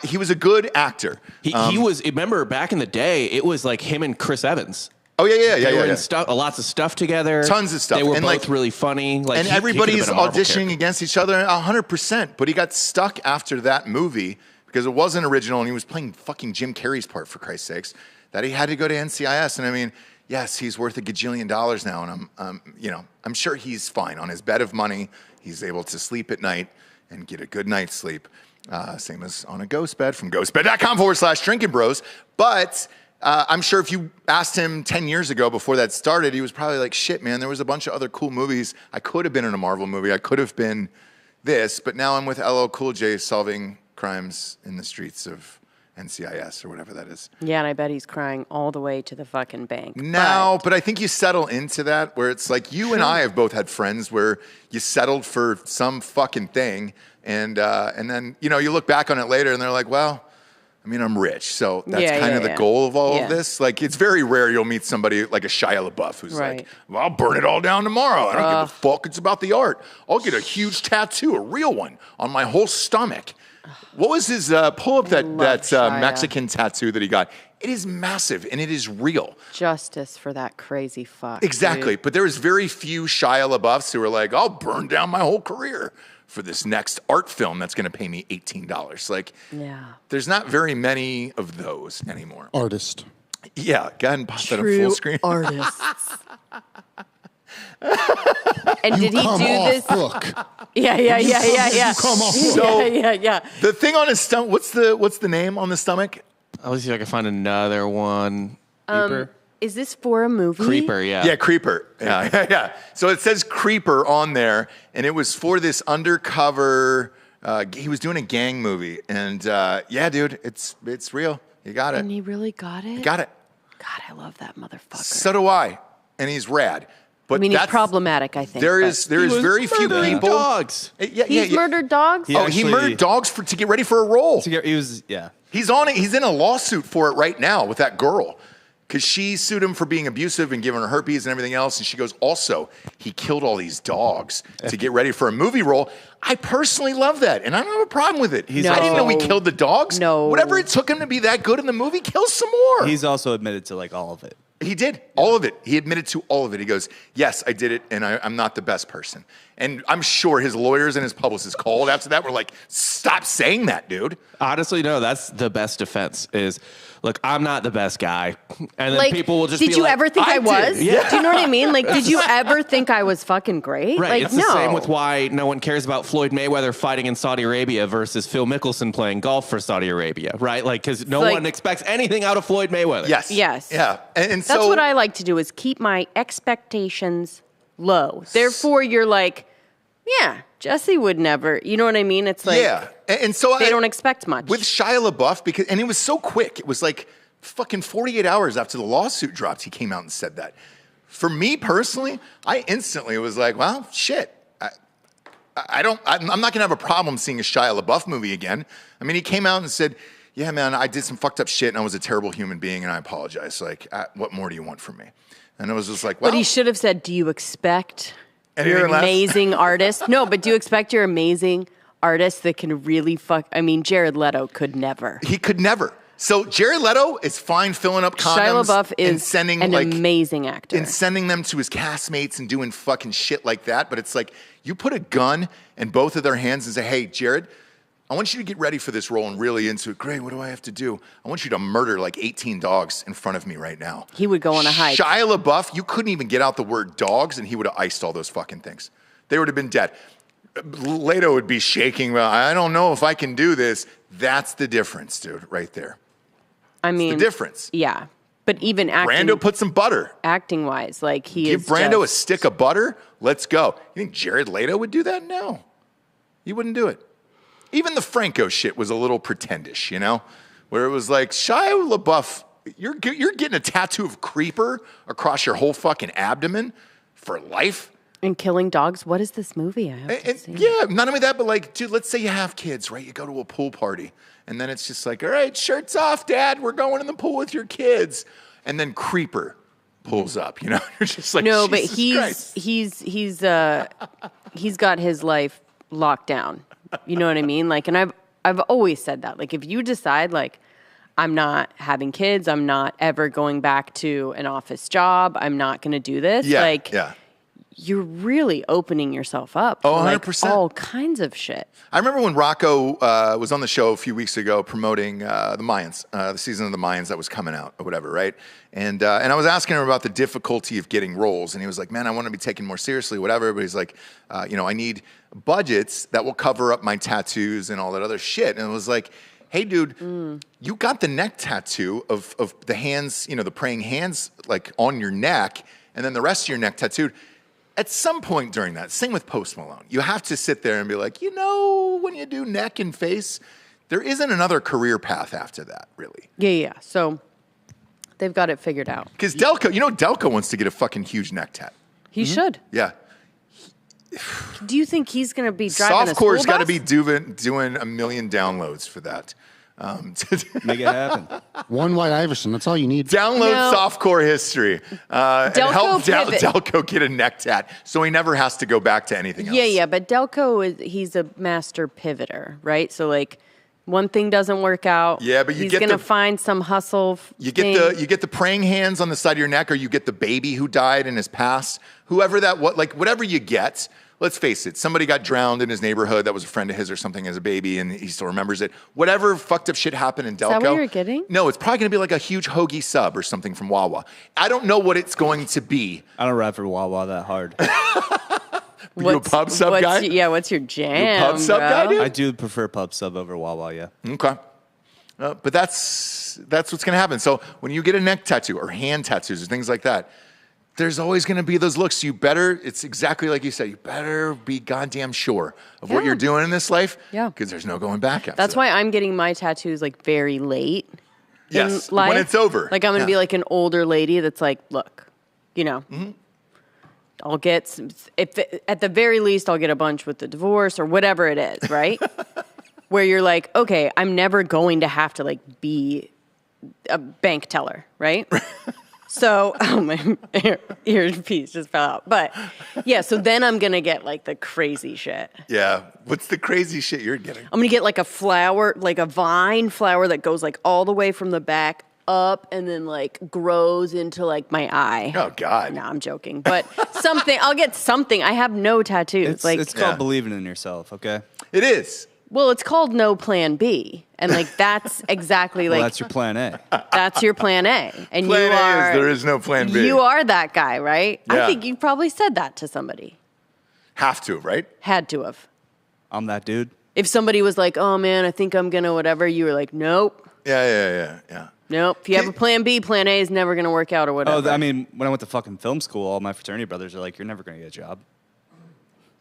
he was a good actor. He was, remember back in the day, it was like him and Chris Evans. Oh yeah. They were in lots of stuff together. Tons of stuff. They were and both really funny. Like, and he everybody's could've been a Marvel auditioning character. against each other 100%. But he got stuck after that movie because it wasn't original, and he was playing fucking Jim Carrey's part, for Christ's sakes, that he had to go to NCIS. And I mean, yes, he's worth $1 gajillion now, and I'm sure he's fine on his bed of money. He's able to sleep at night and get a good night's sleep, same as on a ghost bed from ghostbed.com/drinking bros. But I'm sure if you asked him 10 years ago before that started, he was probably like, shit, man, there was a bunch of other cool movies. I could have been in a Marvel movie. I could have been this, but now I'm with LL Cool J solving crimes in the streets of NCIS or whatever that is. Yeah, and I bet he's crying all the way to the fucking bank. No, but I think you settle into that where it's like you and I have both had friends where you settled for some fucking thing, and then you look back on it later and they're like, well, I mean, I'm rich, so that's kind of the goal of all of this. Like, it's very rare you'll meet somebody like a Shia Labeouf who's like, well, I'll burn it all down tomorrow. I don't give a fuck. It's about the art. I'll get a huge tattoo, a real one, on my whole stomach. What was his, pull up that Mexican tattoo that he got. It is massive, and it is real. Justice for that crazy fuck. Exactly, dude. but there is very few Shia LaBeoufs who are like, I'll burn down my whole career for this next art film that's going to pay me $18. Like, there's not very many of those anymore. Artist. Yeah, go ahead and pop that up True full screen. Artists. And did he do this? Book. Yeah. Come off book. Yeah. The thing on his stomach, what's the name on the stomach? I'll see if I can find another one. Creeper. Is this for a movie? Creeper, yeah. Yeah, Creeper. Yeah. So it says Creeper on there, and it was for this undercover. He was doing a gang movie, and yeah, dude, it's real. You got it. And he really got it? You got it. God, I love that motherfucker. So do I, and he's rad. But I mean, he's problematic, I think. There is very few people. Dogs. He's murdered dogs? He murdered dogs to get ready for a role. He's on it. He's in a lawsuit for it right now with that girl. Because she sued him for being abusive and giving her herpes and everything else. And she goes, also, he killed all these dogs to get ready for a movie role. I personally love that. And I don't have a problem with it. I didn't know he killed the dogs. No. Whatever it took him to be that good in the movie, kill some more. He's also admitted to like all of it. He did. All of it. He admitted to all of it. He goes, yes, I did it, and I'm not the best person. And I'm sure his lawyers and his publicists called after that were like, stop saying that, dude. Honestly, no, that's the best defense is, look, I'm not the best guy. And then Like, people will just be did you like, ever think I was? Yeah. Do you know what I mean? Like, did you ever think I was fucking great? Right. Like, It's no. the same with why no one cares about Floyd Mayweather fighting in Saudi Arabia versus Phil Mickelson playing golf for Saudi Arabia, right? Like, because no one expects anything out of Floyd Mayweather. Yes. Yeah. And so that's what I like to do is keep my expectations low. Therefore, you're like, yeah, Jesse would never. You know what I mean? It's like, yeah. And so they don't expect much. With Shia LaBeouf, and it was so quick. It was like fucking 48 hours after the lawsuit dropped, he came out and said that. For me personally, I instantly was like, well, shit. I'm not gonna have a problem seeing a Shia LaBeouf movie again. I mean, he came out and said, yeah, man, I did some fucked up shit and I was a terrible human being and I apologize. Like, what more do you want from me? And it was just like, well. But he should have said, do you expect anything your less? amazing artist? No, but do you expect your amazing artist that can really fuck? I mean, Jared Leto could never. He could never. So Jared Leto is fine filling up condoms Shia LaBeouf is and sending an amazing actor. and sending them to his castmates and doing fucking shit like that. But it's like you put a gun in both of their hands and say, "Hey, Jared, I want you to get ready for this role and really into it. Great, what do I have to do? I want you to murder like 18 dogs in front of me right now." He would go on a hike. Shia LaBeouf, you couldn't even get out the word dogs, and he would have iced all those fucking things. They would have been dead. Leto would be shaking. Well, I don't know if I can do this. That's the difference, dude, right there. I mean, the difference. Yeah, but even acting, Brando put some butter. Acting wise, like he Give is. Brando just, a stick of butter. Let's go. You think Jared Leto would do that? No, he wouldn't do it. Even the Franco shit was a little pretendish, you know, where it was like Shia LaBeouf, you're getting a tattoo of Creeper across your whole fucking abdomen for life. And killing dogs. What is this movie? I have to see. Yeah, not only that, but like, dude, let's say you have kids, right? You go to a pool party, and then it's just like, all right, shirts off, Dad. We're going in the pool with your kids, and then Creeper pulls up. You know, you're just like, no, but Jesus Christ. he's got his life locked down. You know what I mean? Like, and I've always said that. Like, if you decide, like, I'm not having kids. I'm not ever going back to an office job. I'm not going to do this. You're really opening yourself up to 100%. all kinds of shit. I remember when Rocco was on the show a few weeks ago promoting the Mayans, the season of the Mayans that was coming out or whatever, right? And I was asking him about the difficulty of getting roles, and he was like, man, I want to be taken more seriously, whatever. But he's like, I need budgets that will cover up my tattoos and all that other shit. And it was like, hey, dude, you got the neck tattoo of the hands, the praying hands like on your neck, and then the rest of your neck tattooed. At some point during that, same with Post Malone, you have to sit there and be like, when you do neck and face, there isn't another career path after that, really. Yeah. So they've got it figured out. Because Delco wants to get a fucking huge neck tat. He should. Yeah. Do you think he's going to be driving a school bus? Softcore's got to be doing 1 million downloads for that. Make it happen. One White Iverson. That's all you need. Download softcore history and help Delco get a neck tat so he never has to go back to anything else. Yeah, but Delco he's a master pivoter, right? So like one thing doesn't work out. Yeah, but he's going to find some hustle. You get the praying hands on the side of your neck, or you get the baby who died in his past. Whatever you get. Let's face it, somebody got drowned in his neighborhood that was a friend of his or something as a baby, and he still remembers it. Whatever fucked up shit happened in Delco. Is that what you're getting? No, it's probably going to be like a huge hoagie sub or something from Wawa. I don't know what it's going to be. I don't rap for Wawa that hard. You a pub sub guy? Yeah, what's your jam, You a pub sub guy, dude? I do prefer pub sub over Wawa, yeah. Okay. But that's what's going to happen. So when you get a neck tattoo or hand tattoos or things like that, there's always going to be those looks. It's exactly like you said, you better be goddamn sure of what you're doing in this life. Yeah. Because there's no going back after That's why I'm getting my tattoos like very late in life. When it's over. Like I'm going to be like an older lady that's like, look, I'll get, at the very least, I'll get a bunch with the divorce or whatever it is, right? Where you're like, okay, I'm never going to have to like be a bank teller, right? So, my earpiece just fell out. But, yeah, so then I'm going to get, like, the crazy shit. Yeah. What's the crazy shit you're getting? I'm going to get, like, a flower, like a vine flower that goes, like, all the way from the back up and then, like, grows into, like, my eye. Oh, God. No, I'm joking. But something. I'll get something. I have no tattoos. It's called believing in yourself, okay? It is. Well, it's called no plan B. And, like, that's exactly like... Well, that's your plan A. That's your plan A. And plan A is there is no plan B. You are that guy, right? Yeah. I think you probably said that to somebody. Have to, right? Had to have. I'm that dude. If somebody was like, oh, man, I think I'm going to whatever, you were like, nope. Yeah. Nope. If you have a plan B, plan A is never going to work out or whatever. Oh, I mean, when I went to fucking film school, all my fraternity brothers are like, you're never going to get a job.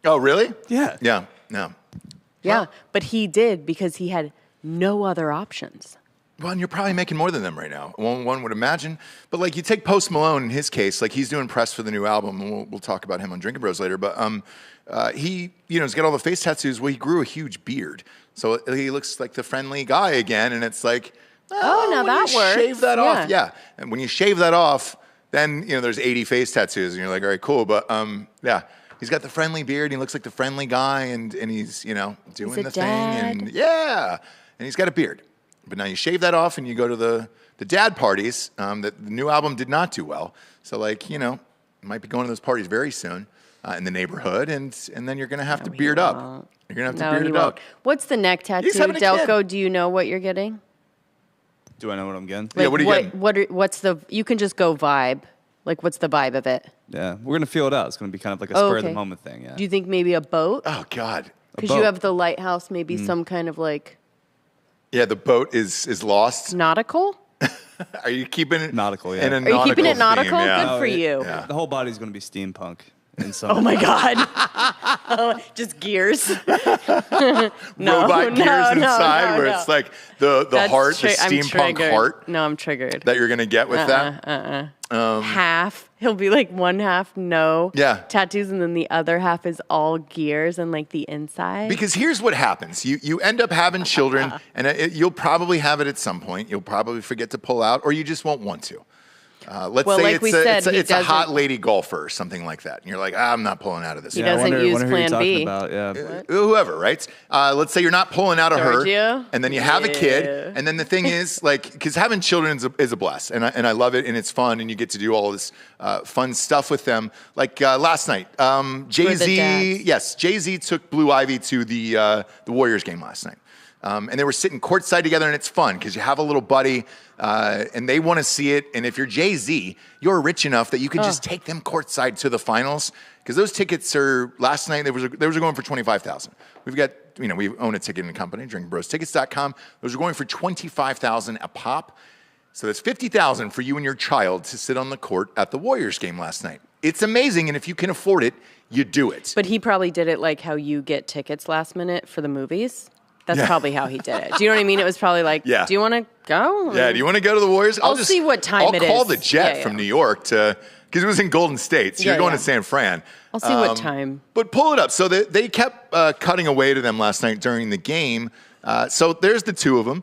Oh, really? Yeah. Yeah, no. Yeah, but he did because he had no other options. Well, and you're probably making more than them right now. One would imagine. But like you take Post Malone in his case, like he's doing press for the new album, and we'll talk about him on Drinking Bros later. But he, he's got all the face tattoos. Well, he grew a huge beard, so he looks like the friendly guy again. And it's like, now that works. Shave that off, yeah. And when you shave that off, then there's 80 face tattoos, and you're like, all right, cool. But yeah. He's got the friendly beard. And he looks like the friendly guy, and he's doing the thing, and and he's got a beard. But now you shave that off, and you go to the dad parties. The new album did not do well, so you might be going to those parties very soon in the neighborhood, and then you're gonna have to beard up. You're gonna have to beard it up. What's the neck tattoo, Delco? Do you know what you're getting? Do I know what I'm getting? Yeah, what are you getting? What's the? You can just go vibe. Like, what's the vibe of it? Yeah, we're going to feel it out. It's going to be kind of like a spur-of-the-moment thing, yeah. Do you think maybe a boat? Oh, God. Because you have the lighthouse, maybe some kind of like... Yeah, the boat is lost. Nautical? Are you keeping it... Nautical, yeah. Are you keeping it nautical? Theme, yeah. Good for you. Yeah. The whole body's going to be steampunk. Oh, my God. Just gears. Robot gears inside where it's like the heart, the steampunk heart. No, I'm triggered. That you're going to get with that? Half. He'll be like one half tattoos, and then the other half is all gears and like the inside. Because here's what happens. You end up having children, and you'll probably have it at some point. You'll probably forget to pull out, or you just won't want to. Let's Well, say like we said, he it's a hot doesn't- lady golfer or something like that. And you're like, I'm not pulling out of this. He doesn't use wonder who you're Plan talking B. about. Yeah. Whoever, right? Let's say you're not pulling out of Giorgio? her, and then you have a kid, Yeah. and then the thing is, like, because having children is a bless, and I love it, and it's fun, and you get to do all this fun stuff with them. Like last night, Jay-Z, dads. yes, Jay-Z took Blue Ivy to the Warriors game last night. And they were sitting courtside together, and it's fun because you have a little buddy, and they want to see it. And if you're Jay-Z, you're rich enough that you can just take them courtside to the finals because those tickets are last night they were going for $25,000. We've got we own a ticketing company, drinkbrostickets.com. Those are going for $25,000 a pop. So that's $50,000 for you and your child to sit on the court at the Warriors game last night. It's amazing, and if you can afford it, you do it. But he probably did it like how you get tickets last minute for the movies. That's probably how he did it. Do you know what I mean? It was probably like, do you want to go? Yeah, do you want to go to the Warriors? I'll see what time it I'll call is. the jet from New York because it was in Golden State, so you're going to San Fran. I'll see what time. But pull it up. So they kept cutting away to them last night during the game. So there's the two of them.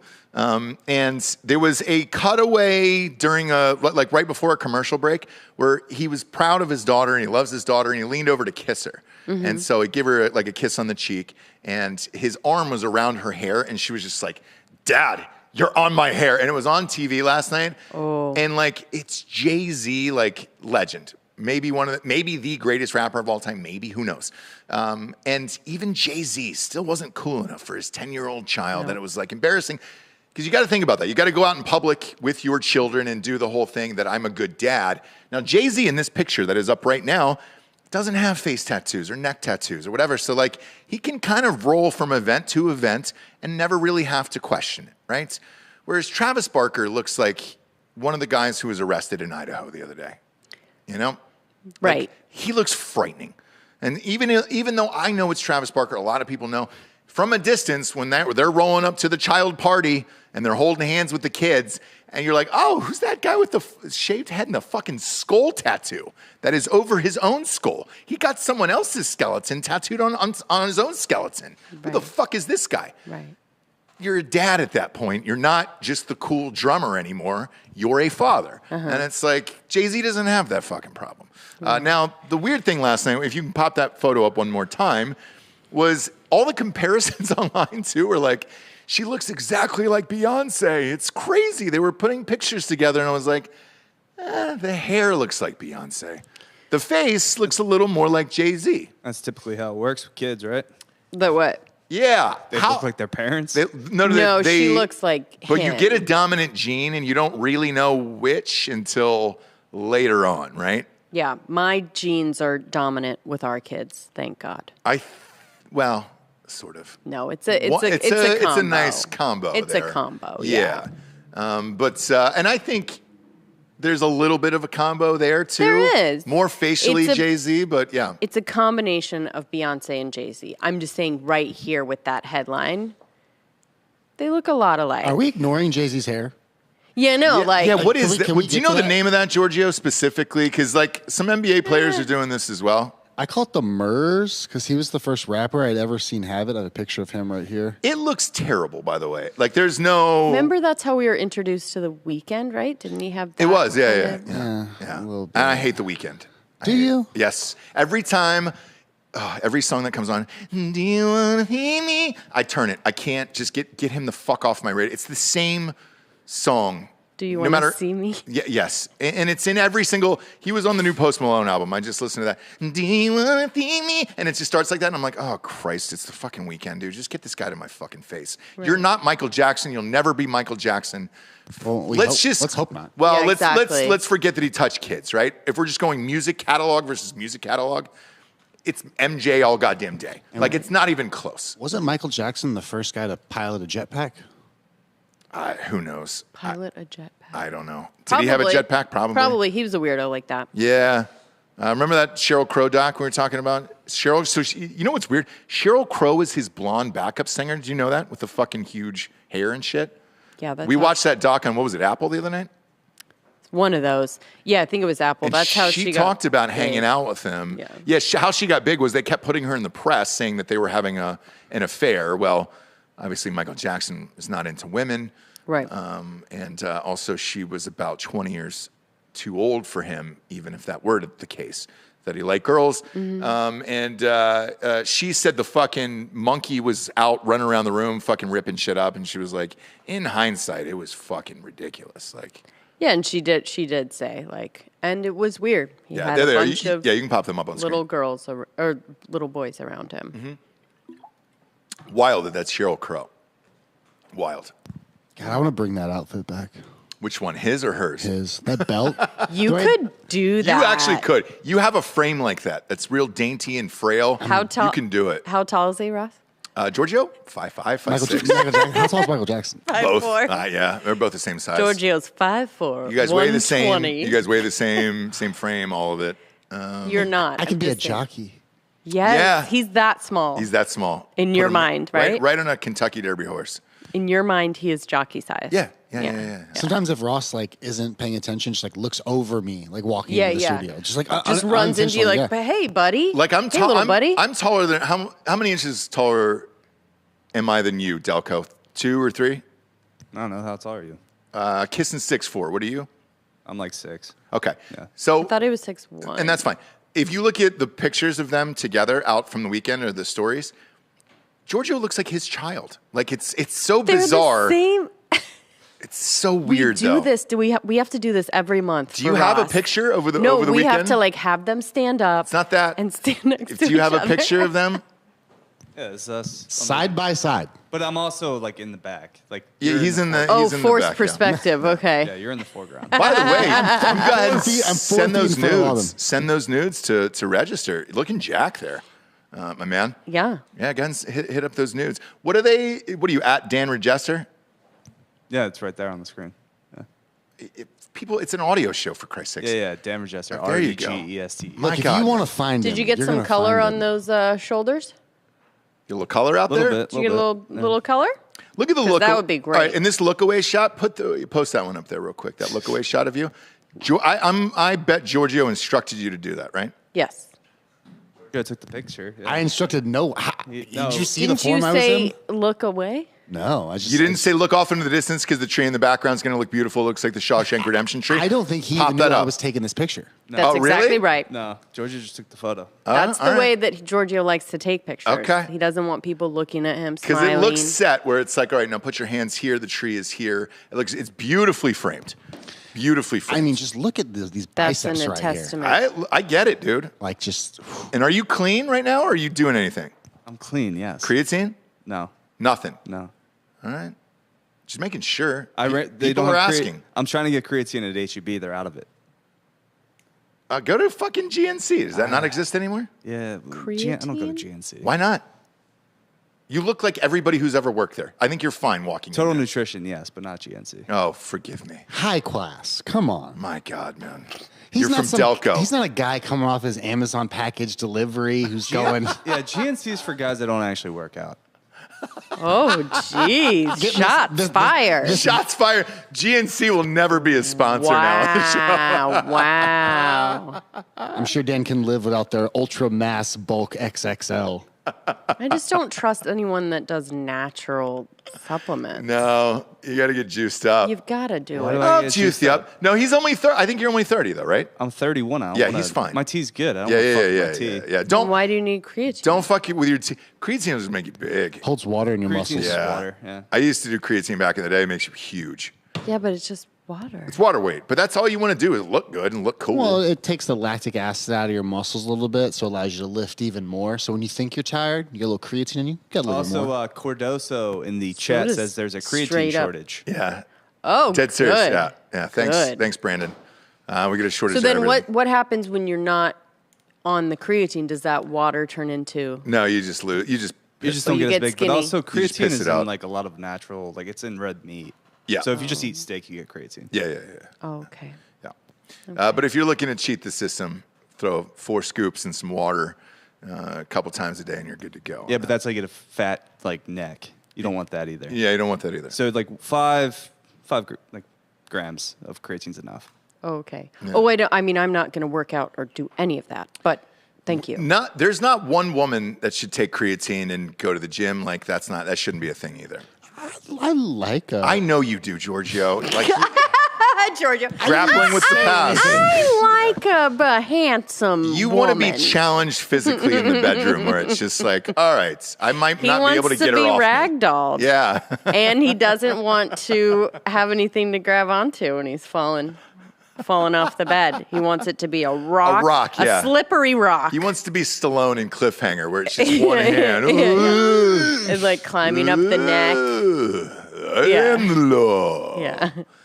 And there was a cutaway during like right before a commercial break where he was proud of his daughter and he loves his daughter and he leaned over to kiss her. Mm-hmm. And so he gave her like a kiss on the cheek and his arm was around her hair and she was just like, Dad, you're on my hair. And it was on TV last night. Oh. And like, it's Jay-Z, like legend. Maybe maybe the greatest rapper of all time. Maybe, who knows? And even Jay-Z still wasn't cool enough for his 10-year-old child that it was like embarrassing. Because you got to think about that. You got to go out in public with your children and do the whole thing that I'm a good dad. Now, Jay-Z in this picture that is up right now doesn't have face tattoos or neck tattoos or whatever. So like he can kind of roll from event to event and never really have to question it, right? Whereas Travis Barker looks like one of the guys who was arrested in Idaho the other day. You know? Right. Like, he looks frightening. And even though I know it's Travis Barker, a lot of people know, from a distance, when they're rolling up to the child party and they're holding hands with the kids, and you're like, oh, who's that guy with the shaved head and the fucking skull tattoo that is over his own skull? He got someone else's skeleton tattooed on his own skeleton. Right. Who the fuck is this guy? Right. You're a dad at that point. You're not just the cool drummer anymore. You're a father. Uh-huh. And it's like, Jay-Z doesn't have that fucking problem. Now, the weird thing last night, if you can pop that photo up one more time, was all the comparisons online too were like, she looks exactly like Beyonce. It's crazy. They were putting pictures together and I was like, the hair looks like Beyonce. The face looks a little more like Jay-Z. That's typically how it works with kids, right? The what? Yeah. They look like their parents. No, she looks like But him. you get a dominant gene and you don't really know which until later on, right? Yeah, my genes are dominant with our kids, thank God. Well, sort of. No, it's a combo. It's a nice combo. It's there. a combo. Yeah. And I think there's a little bit of a combo there too. There is. More facially Jay-Z, but yeah. It's a combination of Beyonce and Jay-Z. I'm just saying right here with that headline, they look a lot alike. Are we ignoring Jay-Z's hair? Yeah, no, yeah, what is that? Can we Do you get know to the that? name of that, Giorgio, specifically? Because like some NBA players are doing this as well. I call it the Murs because he was the first rapper I'd ever seen have it. I have a picture of him right here. It looks terrible, by the way. Like there's no. Remember that's how we were introduced to The Weeknd, right? Didn't he have that? It was, yeah. A little bit. And I hate The Weeknd. Do you? Yes. Every time, every song that comes on, do you want to hear me? I turn it. I can't just get him the fuck off my radio. It's the same song. Do you want to see me? Yes. And it's in every single, he was on the new Post Malone album. I just listened to that. Do you want to see me? And it just starts like that. And I'm like, oh, Christ, it's the fucking Weeknd, dude. Just get this guy to my fucking face. Right. You're not Michael Jackson. You'll never be Michael Jackson. Well, let's hope not. Well, Yeah, exactly. let's forget that he touched kids, right? If we're just going music catalog versus music catalog, it's MJ all goddamn day. Like, it's not even close. Wasn't Michael Jackson the first guy to pilot a jetpack? Who knows? Pilot a jetpack. I don't know. Did he have a jetpack? Probably. Probably. He was a weirdo like that. Yeah. Remember that Sheryl Crow doc we were talking about? You know what's weird? Sheryl Crow is his blonde backup singer. Did you know that? With the fucking huge hair and shit? Yeah, that's We watched that doc on, what was it, Apple the other night? one of those. Yeah, I think it was Apple. And that's how she talked got about big. hanging out with him. Yeah. How she got big was they kept putting her in the press saying that they were having an affair. Well, obviously Michael Jackson is not into women. Right. And also she was about 20 years too old for him, even if that were the case, that he liked girls. She said the fucking monkey was out running around the room, fucking ripping shit up, and she was like, in hindsight, it was fucking ridiculous. Like, yeah, and she did say like, and it was weird. He had they're a there. bunch of You can pop them up on little screen. girls or little boys around him. Wild that that's Sheryl Crow. Wild. God, I want to bring that outfit back. Which one, his or hers? His that belt. You could do that. You actually could. You have a frame like that. That's real dainty and frail. How tall? You can do it. How tall is he, Ross? Giorgio, 5'5", 5'6". Michael Jackson. How tall is Michael Jackson? 5'4". Both. Yeah, they're both the same size. Giorgio's 5'4". You guys weigh the same. 120. You guys weigh the same frame, all of it. You're not. I I'm could be a just saying. jockey. Yes, Yeah. he's that small. He's that small. In your mind, right? Right on a Kentucky Derby horse. In your mind, he is jockey size. Yeah. Sometimes if Ross like isn't paying attention, just like looks over me, like walking Yeah, into the yeah. studio, just like Just runs into you like, unintentionally, hey, buddy. Like I'm hey, tall. little buddy. I'm taller than how many inches taller am I than you, Delco? 2 or 3? I don't know. How tall are you? Kissing 6'4". What are you? I'm like 6. Okay. Yeah. So I thought he was 6'1". and that's fine. If you look at the pictures of them together out from the weekend or the stories, Giorgio looks like his child. Like it's so They're bizarre. the same. It's so We weird do though. this. Do we? We have to do this every month. Do you for have a Ross. picture over the No, over the we weekend? have to like have them stand up. It's not that. And stand next to Do you have each a other. picture of them? Yeah, it's us. side by side. But I'm also like in the back. Like Yeah, you're he's in the. Oh, he's in the forced back, yeah. perspective. Okay. Yeah, you're in the foreground. By the way, I'm go ahead and 4 feet- I'm 4 send those feet in front of all of nudes. them. Send those nudes to register. Looking jack there, my man. Yeah. Yeah, guys, hit up those nudes. What are they? What are you at, Dan Regester? Yeah, it's right there on the screen. Yeah, People, it's an audio show for Christ's sake. yeah. Dan Regester. There you go. R-E-G-E-S-T. My Look, if God. you want to find him, Did you get you're some gonna color find on him. those shoulders? Get a little color out Little there. bit. Did you get a little color? Look at the 'Cause look. that would be great. All right, in this look away shot, post that one up there real quick. That look away shot of you. I bet Giorgio instructed you to do that, right? Yes. I took the picture. Yeah. I instructed no. No. Did you see Didn't the form you I was say in? look away? No, I just. You didn't say look off into the distance because the tree in the background is going to look beautiful. It looks like the Shawshank Redemption tree. I don't think he Pop even knew that I up. was taking this picture. That's Oh, really? exactly right. No, Georgia just took the photo. That's all the way right. that Giorgio likes to take pictures. Okay. He doesn't want people looking at him, Because smiling. it looks set where it's like, all right, now put your hands here. The tree is here. It's beautifully framed. Beautifully framed. I mean, just look at these That's biceps an right here. testament. I get it, dude. Like just. And are you clean right now or are you doing anything? I'm clean, yes. Creatine? No, Nothing. no. All right. Just making sure. They People don't are have asking. I'm trying to get creatine at HEB. They're out of it. Go to fucking GNC. Does that not exist anymore? Yeah, I don't go to Creatine? GNC. Why not? You look like everybody who's ever worked there. I think you're fine walking. Total in there. nutrition, yes, but not GNC. Oh, forgive me. High class. Come on. My God, man. He's You're not from Delco. He's not a guy coming off his Amazon package delivery who's going. Yeah, GNC is for guys that don't actually work out. Oh, jeez. Shots fired. Shots fired. GNC will never be a sponsor now. Wow. I'm sure Dan can live without their ultra mass bulk XXL. I just don't trust anyone that does natural supplements. No, you got to get juiced up. You've got to do Why it. do I I'll get juice juiced you up? up. No, he's only 30. I think you're only 30 though, right? I'm 31 now. Yeah, he's fine. My tea's good. I don't want to fuck my tea. Yeah. Don't Why do you need creatine? don't fuck it with your tea. Creatine will just make you big. Holds water in your Creatine muscles. is Yeah. water. Yeah. I used to do creatine back in the day. It makes you huge. Yeah, but it's just water. It's water weight, but that's all you want to do is look good and look cool. Well, it takes the lactic acid out of your muscles a little bit, so it allows you to lift even more. So when you think you're tired, you get a little creatine in you, get a little more. Also, Cordoso in the chat does says there's a creatine straight up. shortage. yeah. Oh, Dead serious. good. Yeah. Thanks. Good. Thanks, Brandon. We get a shortage. So of then everything. what happens when you're not on the creatine? Does that water turn into... No, you just lose. You just. You just So don't you get as get big. skinny. But also, You just creatine piss is it in out. like a lot of natural, like it's in red meat. Yeah. So if you just eat steak, you get creatine. Yeah. Oh, okay. Yeah. But if you're looking to cheat the system, throw 4 scoops in some water a couple times a day, and you're good to go. Yeah, but that's like a fat like neck. You don't want that either. Yeah, you don't want that either. So like five like grams of creatine's enough. Oh, okay. Oh, wait. I mean, I'm not going to work out or do any of that, but thank you. There's not one woman that should take creatine and go to the gym. Like that shouldn't be a thing either. I like. I know you do, Giorgio. Like Giorgio. grappling with the past. I like a handsome You want to be woman. challenged physically in the bedroom where it's just like, all right, I might not be able to get her off me. ragdolled. Yeah. And he doesn't want to have anything to grab onto when he's falling off the bed. He wants it to be a rock. yeah. A slippery rock. He wants to be Stallone in Cliffhanger where it's just one hand. It's like climbing up the neck. I am the law.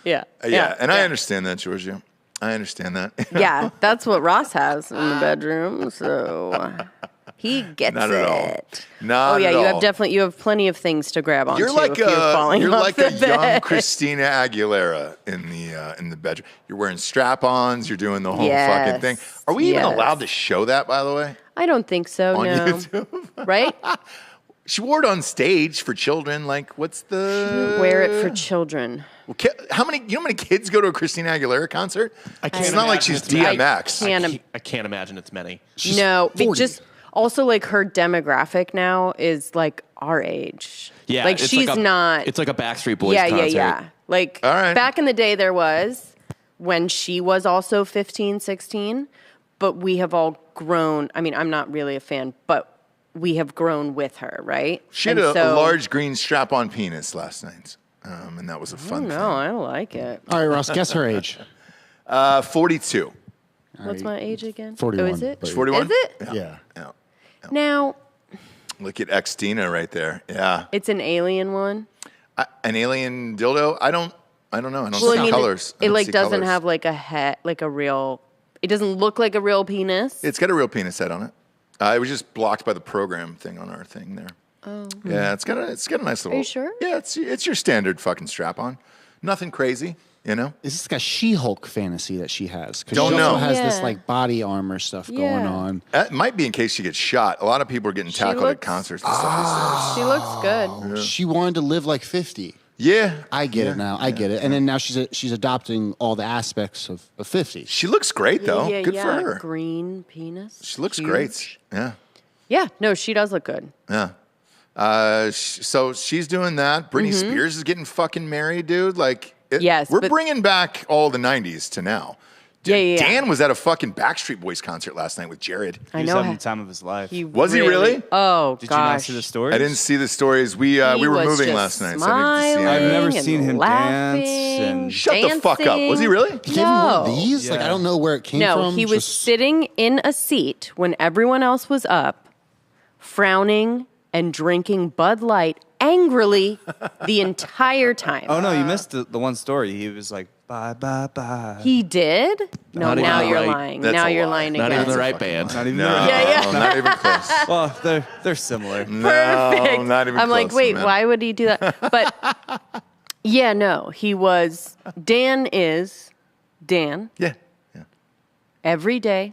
Yeah. And I understand that, Giorgio. I understand that. Yeah, that's what Ross has in the bedroom, so he gets Not at all. it. Not you at all. you have plenty of things to grab onto. You're like if you're falling off a the young bed. Christina Aguilera in the bedroom. You're wearing strap-ons. You're doing the whole Yes. fucking thing. Are we even Yes. allowed to show that? By the way, I don't think so. on No, YouTube, right? she wore it on stage for children. Like, what's the Wear it for children. Well, how many kids go to a Christina Aguilera concert? It's not like she's imagine DMX. I can't imagine it's many. No, 40. just also like her demographic now is like our age. Yeah, like it's she's like not. It's like a Backstreet Boys yeah, concert. yeah. Like All right. back in the day, there was when she was also 15, 16, but we have all grown. I mean, I'm not really a fan, but we have grown with her, right? She had a large green strap-on penis last night, and that was a fun No, I don't like it. All right, Ross, guess her age. thing. 42. What's my age again? 41, Oh, is it? but- 41? Is it? Yeah. Yeah. Now, Look at X-Dina right there. Yeah. it's an alien one. An alien dildo? I don't know. I don't Well, see I mean, colors. I it don't like see doesn't colors. have like a head, like a real. It doesn't look like a real penis. It's got a real penis head on it. It was just blocked by the program thing on our thing there. Oh. Yeah, it's got a nice little. you sure? Yeah, it's your standard fucking strap on. Nothing crazy, you know. Is this like a She-Hulk fantasy that she has? Because Don't she know. also has this Yeah. like body armor stuff going Yeah. on. That might be in case she gets shot. A lot of people are getting tackled at looks- concerts and stuff. She looks good. She wanted to live like 50. Yeah, I get it now. I get it. And then now she's adopting all the aspects of 50. she looks great though. Yeah, Good yeah. for her. Green penis. She looks Huge. great. Yeah, Yeah, no, she does look good. yeah. So she's doing that. Britney Spears is getting fucking married, dude. Like, Yes, we're but- bringing back all the '90s to now. Yeah, yeah, yeah. Dan was at a fucking Backstreet Boys concert last night with Jared. I He was know. having the time of his life. Was he really? Oh, Did gosh. you not see the stories? I didn't see the stories. We were He was moving just last night, so I didn't get to see I've him. never smiling seen and him laughing, dance and- Shut the fuck up. Was he really? He gave him one of No. these? Like, Yeah. I don't know where it came No, from. he was Just- sitting in a seat when everyone else was up, frowning and drinking Bud Light angrily the entire time. Oh no, you missed the one story. He was like, bye, bye, bye. He did? No, Not even now the you're right- lying. That's now a you're lie. lying Not again. even the right band. Not even No, the- Yeah, yeah. not even close. Well, they're similar. Perfect. No, not even I'm like, close, wait, man. why would he do that? But yeah, no, he was. Dan is Dan Yeah, every day,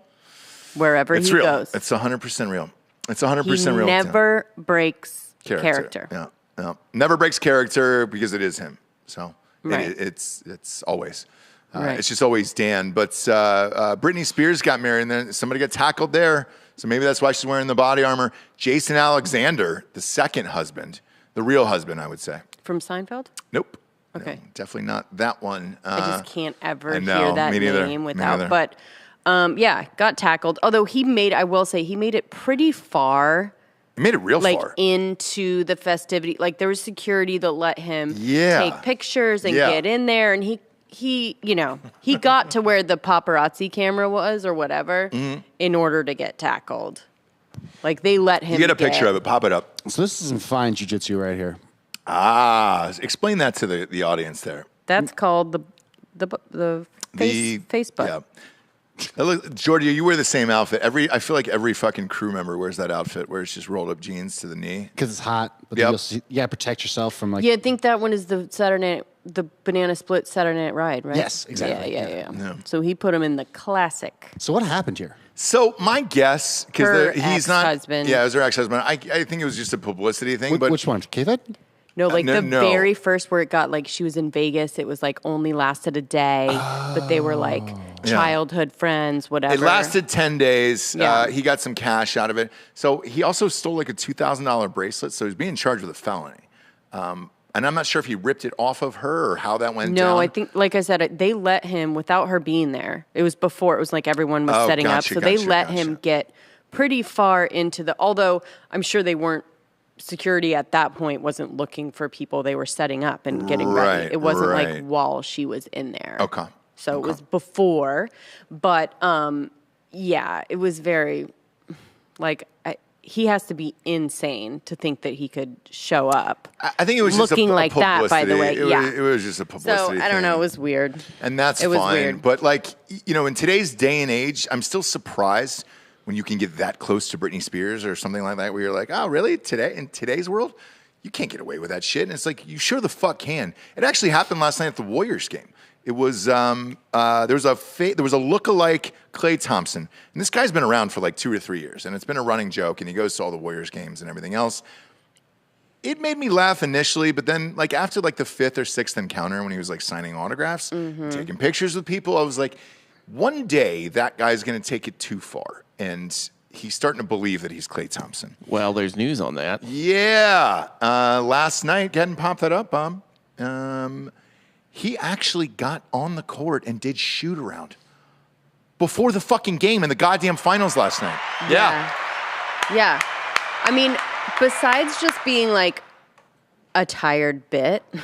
wherever it's he real. goes. It's 100% real. It's He 100% real. never breaks character. Yeah, no. Never breaks character because it is him. So Right. it's always. Right. It's just always Dan. But Britney Spears got married, and then somebody got tackled there. So maybe that's why she's wearing the body armor. Jason Alexander, the second husband, the real husband, I would say. From Seinfeld? Nope. Okay. No, definitely not that one. I just can't ever I know, hear that me neither. name Me without. neither. But yeah, got tackled. Although I will say, he made it pretty far, It made it real like far. into the festivity. Like there was security that let him Yeah. take pictures and Yeah. get in there, and he he got to where the paparazzi camera was or whatever in order to get tackled. Like they let him. You get a picture of it, pop it up. So this is some fine jiu-jitsu right here. Explain that to the audience there. That's called the Facebook. Yeah. Now look, Giorgio, you wear the same outfit. I feel like every fucking crew member wears that outfit where it's just rolled up jeans to the knee. Because it's hot. But Yep. you gotta protect yourself from like. Yeah, I think that one is the Banana Split Saturday Night Ride, right? Yes, exactly. Yeah. So he put him in the classic. So what happened here? So my guess, Her because he's not. ex-husband. Yeah, it was her ex-husband. I think it was just a publicity thing. But Which one? K-Fed? No, like no, the no. very first where it got like she was in Vegas, it was like only lasted a day, but they were like childhood friends, whatever. it lasted 10 days. Yeah. He got some cash out of it. So he also stole like a $2,000 bracelet. So he's being charged with a felony. And I'm not sure if he ripped it off of her or how that went down. No, I think, like I said, they let him, without her being there. It was before, it was like everyone was setting up. So they let him get pretty far into although I'm sure they weren't, security at that point wasn't looking for people. They were setting up and getting ready. It wasn't like while she was in there. Okay. So it was before. But yeah, it was very, like, he has to be insane to think that he could show up. I think it was looking just like that, by the way. It was just a publicity So I don't know. It thing. was weird. And that's It was fine. weird. But like, you know, in today's day and age, I'm still surprised when you can get that close to Britney Spears or something like that, where you're like, oh, really? In today's world, you can't get away with that shit. And it's like, you sure the fuck can. It actually happened last night at the Warriors game. It was there was a lookalike Klay Thompson, and this guy's been around for like 2 or 3 years, and it's been a running joke. And he goes to all the Warriors games and everything else. It made me laugh initially, but then like after like the 5th or 6th encounter when he was like signing autographs, taking pictures with people, I was like, one day that guy's going to take it too far, and he's starting to believe that he's Klay Thompson. Well, there's news on that. Yeah, last night, go ahead and pop that up, he actually got on the court and did shoot around before the fucking game in the goddamn finals last night. Yeah. I mean, besides just being like a tired bit, do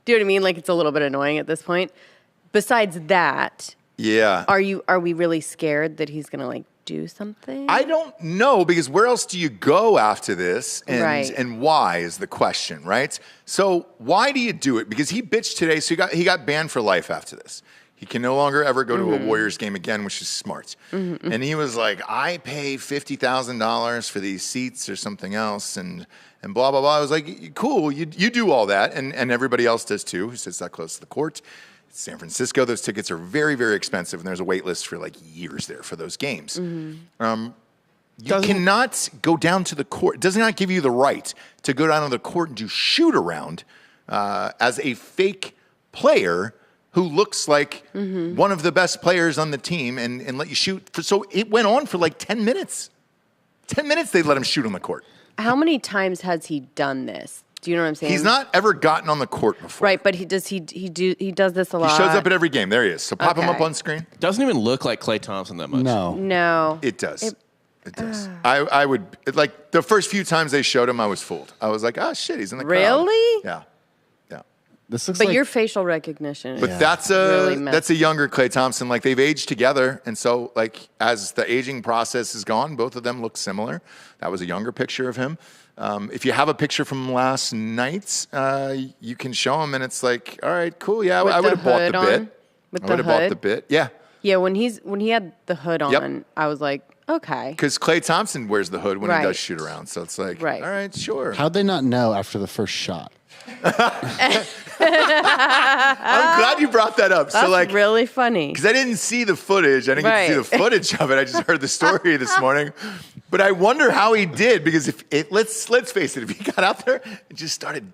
you know what I mean? Like, it's a little bit annoying at this point. Besides that, yeah, are we really scared that he's gonna like do something? I don't know, because where else do you go after this? Right. And why is the question, right? So why do you do it? Because he bitched today, so he got banned for life after this. He can no longer ever go to a Warriors game again, which is smart. And he was like, I pay $50,000 for these seats or something else, and blah, blah, blah. I was like, cool, you do all that, and everybody else does too, who sits that close to the court. San Francisco, those tickets are very, very expensive, and there's a wait list for like years there for those games. You cannot go down to the court. It does not give you the right to go down to the court and do shoot around as a fake player who looks like one of the best players on the team and let you shoot. So it went on for like 10 minutes. 10 minutes they let him shoot on the court. How many times has he done this? Do you know what I'm saying? He's not ever gotten on the court before. Right, but he does this a lot. He shows up at every game. There he is. So pop him up on screen. Doesn't even look like Klay Thompson that much. No. It does. It does. I would, like, the first few times they showed him, I was fooled. I was like, oh, shit, he's in the crowd. Really? Yeah. This looks But like your facial recognition. But is that's really a younger Klay Thompson. Like, they've aged together, and so like as the aging process is gone, both of them look similar. That was a younger picture of him. If you have a picture from last night, you can show him, and it's like, all right, cool. Yeah, I would have bought the bit. With I would have bought the bit. Yeah. Yeah, when he had the hood on, I was like, okay. Because Klay Thompson wears the hood when he Right. does shoot around, so it's like, Right. all right, sure. how'd they not know after the first shot? I'm glad you brought that up. That's So like, really funny. because I didn't see the footage. I didn't get to see the footage of it. I just heard the story this morning. But I wonder how he did, because let's face it, if he got out there and just started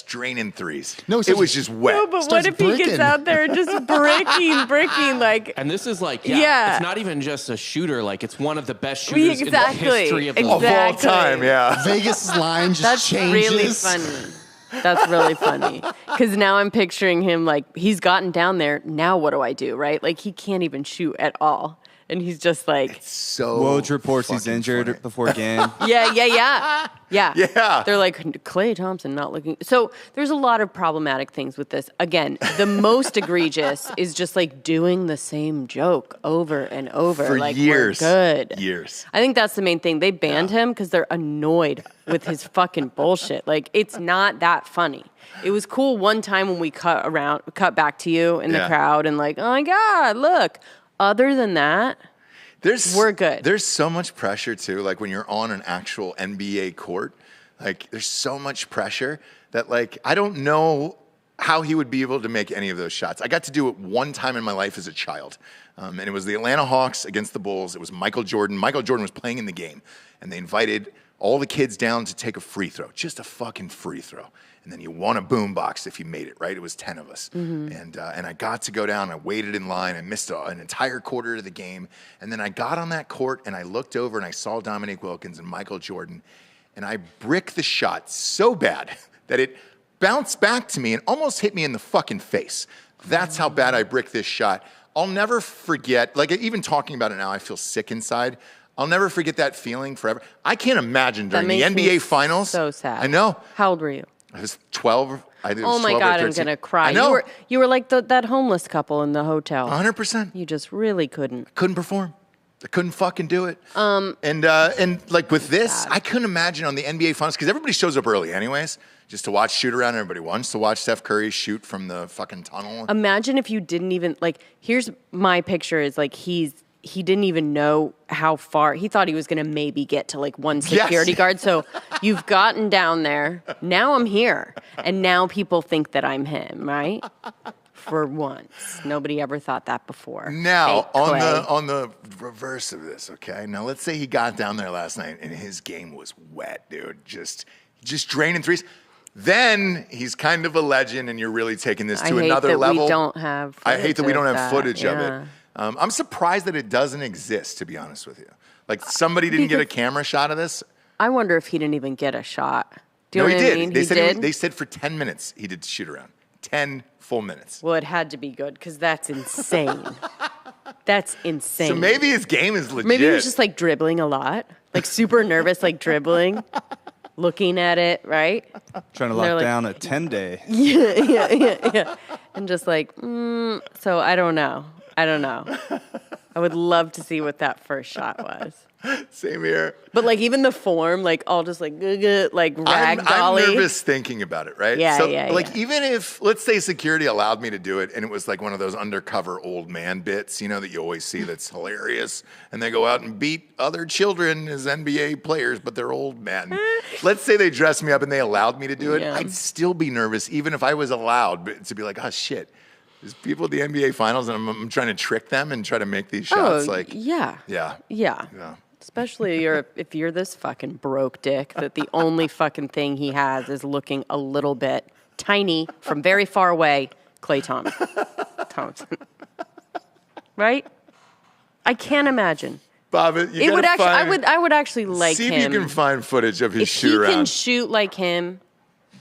draining threes, No, it was just wet. No, but what Starts if he gets bricking. out there and just bricking like And this is like, Yeah. it's not even just a shooter. Like, it's one of the best shooters Exactly. in the history of the Of all Exactly. time, yeah. Vegas line just That's changes. really funny. That's really funny. Because now I'm picturing him like he's gotten down there. Now what do I do? Right? Like he can't even shoot at all. And he's just like, So Woj reports he's fucking injured funny. before game. yeah. Yeah. They're like, Klay Thompson not looking. So there's a lot of problematic things with this. Again, the most egregious is just like doing the same joke over and over. For like, years. We're good. Years. I think that's the main thing. They banned him because they're annoyed with his fucking bullshit. Like, it's not that funny. It was cool one time when we cut back to you in the crowd and like, oh my God, look. Other than that, we're good. There's so much pressure too. Like when you're on an actual NBA court, like there's so much pressure that like I don't know how he would be able to make any of those shots. I got to do it one time in my life as a child, and it was the Atlanta Hawks against the Bulls. It was Michael Jordan. Michael Jordan was playing in the game, and they invited all the kids down to take a free throw, just a fucking free throw. And then you won a boombox if you made it, right? It was 10 of us. And I got to go down. I waited in line. I missed an entire quarter of the game. And then I got on that court, and I looked over, and I saw Dominique Wilkins and Michael Jordan. And I bricked the shot so bad that it bounced back to me and almost hit me in the fucking face. That's how bad I bricked this shot. I'll never forget, like even talking about it now, I feel sick inside. I'll never forget that feeling forever. I can't imagine during the NBA Finals. So sad. I know. How old were you? I was 12. Oh my God, I'm going to cry. I know. You were like that homeless couple in the hotel. 100%. You just really couldn't. Couldn't perform. I couldn't fucking do it. And like with this, I couldn't imagine on the NBA Finals, because everybody shows up early anyways, just to watch shoot around. Everybody wants to watch Steph Curry shoot from the fucking tunnel. Imagine if you didn't even, like, here's my picture is like he didn't even know how far. He thought he was going to maybe get to like one security guard. So you've gotten down there. Now I'm here. And now people think that I'm him, right? For once. Nobody ever thought that before. Now, on the reverse of this, okay? Now, let's say he got down there last night and his game was wet, dude. Just draining threes. Then he's kind of a legend and you're really taking this to another level. We don't have I hate that we don't have footage of it. I'm surprised that it doesn't exist, to be honest with you. Like, somebody didn't get a camera shot of this. I wonder if he didn't even get a shot. Do you know he what did. I mean? They said for 10 minutes he did shoot around. 10 full minutes. Well, it had to be good because that's insane. That's insane. So maybe his game is legit. Maybe he was just like dribbling a lot, like super nervous, like dribbling, looking at it, right? Trying to lock down a 10-day. Yeah. And just like, so I don't know. I would love to see what that first shot was. Same here. But like even the form, like all just like ragdolly. I'm nervous thinking about it, right? Yeah, so, yeah. Like even if, let's say security allowed me to do it and it was like one of those undercover old man bits, you know, that you always see that's hilarious. And they go out and beat other children as NBA players, but they're old men. Let's say they dressed me up and they allowed me to do it. Yeah. I'd still be nervous even if I was allowed to be like, oh shit. There's people at the NBA Finals and I'm trying to trick them and try to make these shots. Yeah. Especially if you're this fucking broke dick that the only fucking thing he has is looking a little bit tiny from very far away, Klay Thompson. Right? I can't imagine. Bob, I would actually like see him. See if you can find footage of his if shoot around. If he can shoot like him,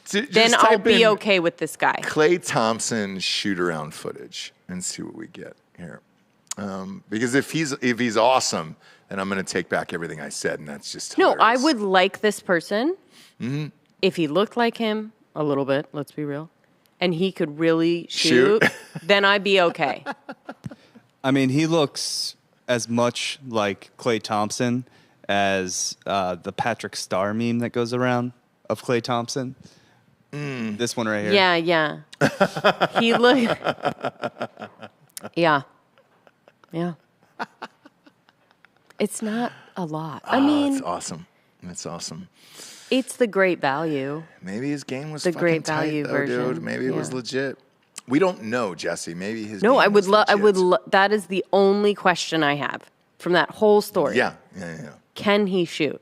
just then I'll be okay with this guy. Klay Thompson shoot around footage and see what we get here. Because if he's awesome, then I'm going to take back everything I said, and that's just hilarious. No, I would like this person if he looked like him a little bit, let's be real, and he could really shoot. Then I'd be okay. I mean, he looks as much like Klay Thompson as the Patrick Star meme that goes around of Klay Thompson. This one right here. Yeah. He look. Yeah. It's not a lot. I mean, it's awesome. It's awesome. It's the great value. Maybe his game was the fucking great tight, value though, version. dude. Maybe it was legit. We don't know, Jesse. Maybe his. No, game I would love. that is the only question I have from that whole story. Yeah. Can he shoot?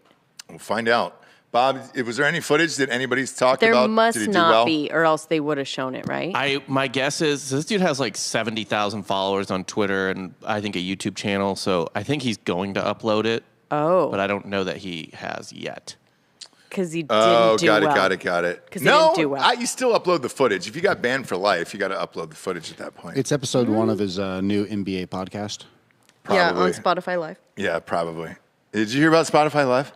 We'll find out. Bob, was there any footage that anybody's talked there about? There must Did he do not well? be, or else they would have shown it, right? My guess is this dude has like 70,000 followers on Twitter and I think a YouTube channel. So I think he's going to upload it. Oh. But I don't know that he has yet. Because he didn't do well. Got it. Because he didn't do well. You still upload the footage. If you got banned for life, you got to upload the footage at that point. It's episode 1 of his new NBA podcast. Probably. Yeah, on Spotify Live. Yeah, probably. Did you hear about Spotify Live?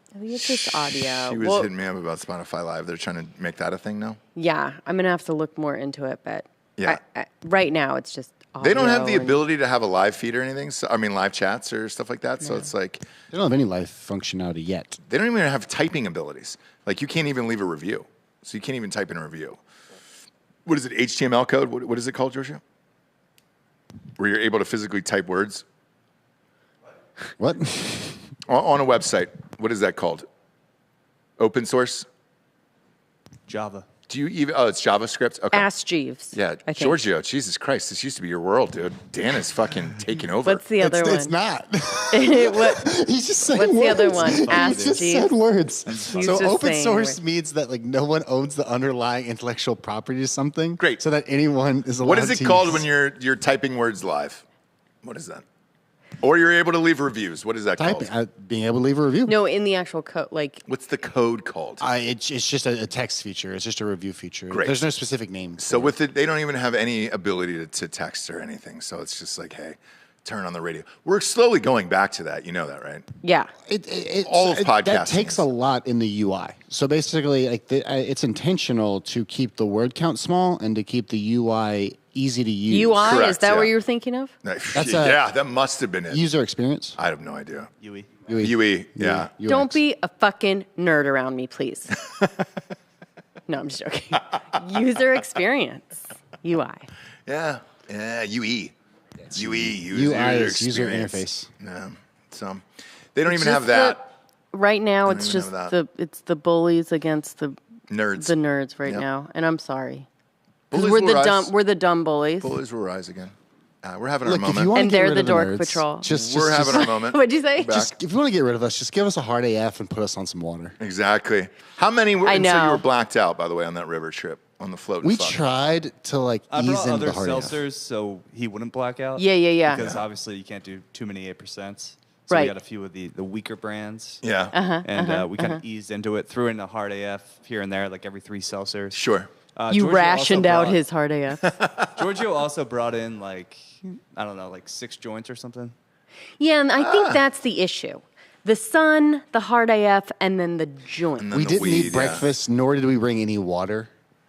I think it's just audio. She was hitting me up about Spotify Live. They're trying to make that a thing now? Yeah, I'm going to have to look more into it, but yeah. Right now it's just audio. They don't have the ability to have a live feed or anything. So, I mean, live chats or stuff like that. No. So it's like... They don't have any live functionality yet. They don't even have typing abilities. Like, you can't even leave a review. So you can't even type in a review. What is it, HTML code? What is it called, Giorgio? Where you're able to physically type words? What? On a website. What is that called? Open source? Java. Do you even... Oh, it's JavaScript? Okay. Ask Jeeves. Yeah, Giorgio, Jesus Christ, this used to be your world, dude. Dan is fucking taking over. What's the other one? It's not. He's just saying What's words. The other one? Ask He just Jeeves. said words. So open source words. means that like no one owns the underlying intellectual property to something. Great. So that anyone is allowed to What is it called use. when you're typing words live? What is that? Or you're able to leave reviews. What is that Typing, called? being able to leave a review. No, in the actual code, like What's the code called? It's just a text feature. It's just a review feature. Great. There's no specific name. So with it, they don't even have any ability to text or anything. So it's just like, hey, turn on the radio. We're slowly going back to that. You know that, right? yeah. All of podcasting That takes is. a lot in the UI. So basically, like it's intentional to keep the word count small and to keep the UI easy to use. UI, Correct, is that yeah. what you're thinking of? Yeah, that must have been it. User experience. I have no idea. Yui. UE, yeah. UX. Don't be a fucking nerd around me, please. No, I'm just joking. User experience. UI. Yeah, UE. UE, UI is user experience. interface. Yeah, so they don't even Just have that. Right now, don't it's even just have that. the bullies against the Nerds. nerds right Yep. now, and I'm sorry. 'Cause Bullies we're will the rise. we're the dumb bullies. Bullies will rise again. We're having our Look, if moment. you want And to get they're rid the of dork nerds, patrol. Just We're having our moment. What'd you say? We're back. if you want to get rid of us, just give us a hard AF and put us on some water. Exactly. How many were? I and So you know. were blacked out, by the way, on that river trip on the float. and We fuck. tried to like I ease brought into other the hard AF. seltzers so he wouldn't black out. Yeah. Because obviously you can't do too many 8%. So Right. we got a few of the weaker brands. Yeah. And we kind of eased into it, threw in a hard AF here and there, like every 3 seltzers. Sure. You Giorgio rationed also out brought- his hard AF. Giorgio also brought in like 6 joints or something. Yeah, and I think that's the issue. The sun, the hard AF, and then the joint. And then We the didn't weed, need yeah. breakfast, nor did we bring any water.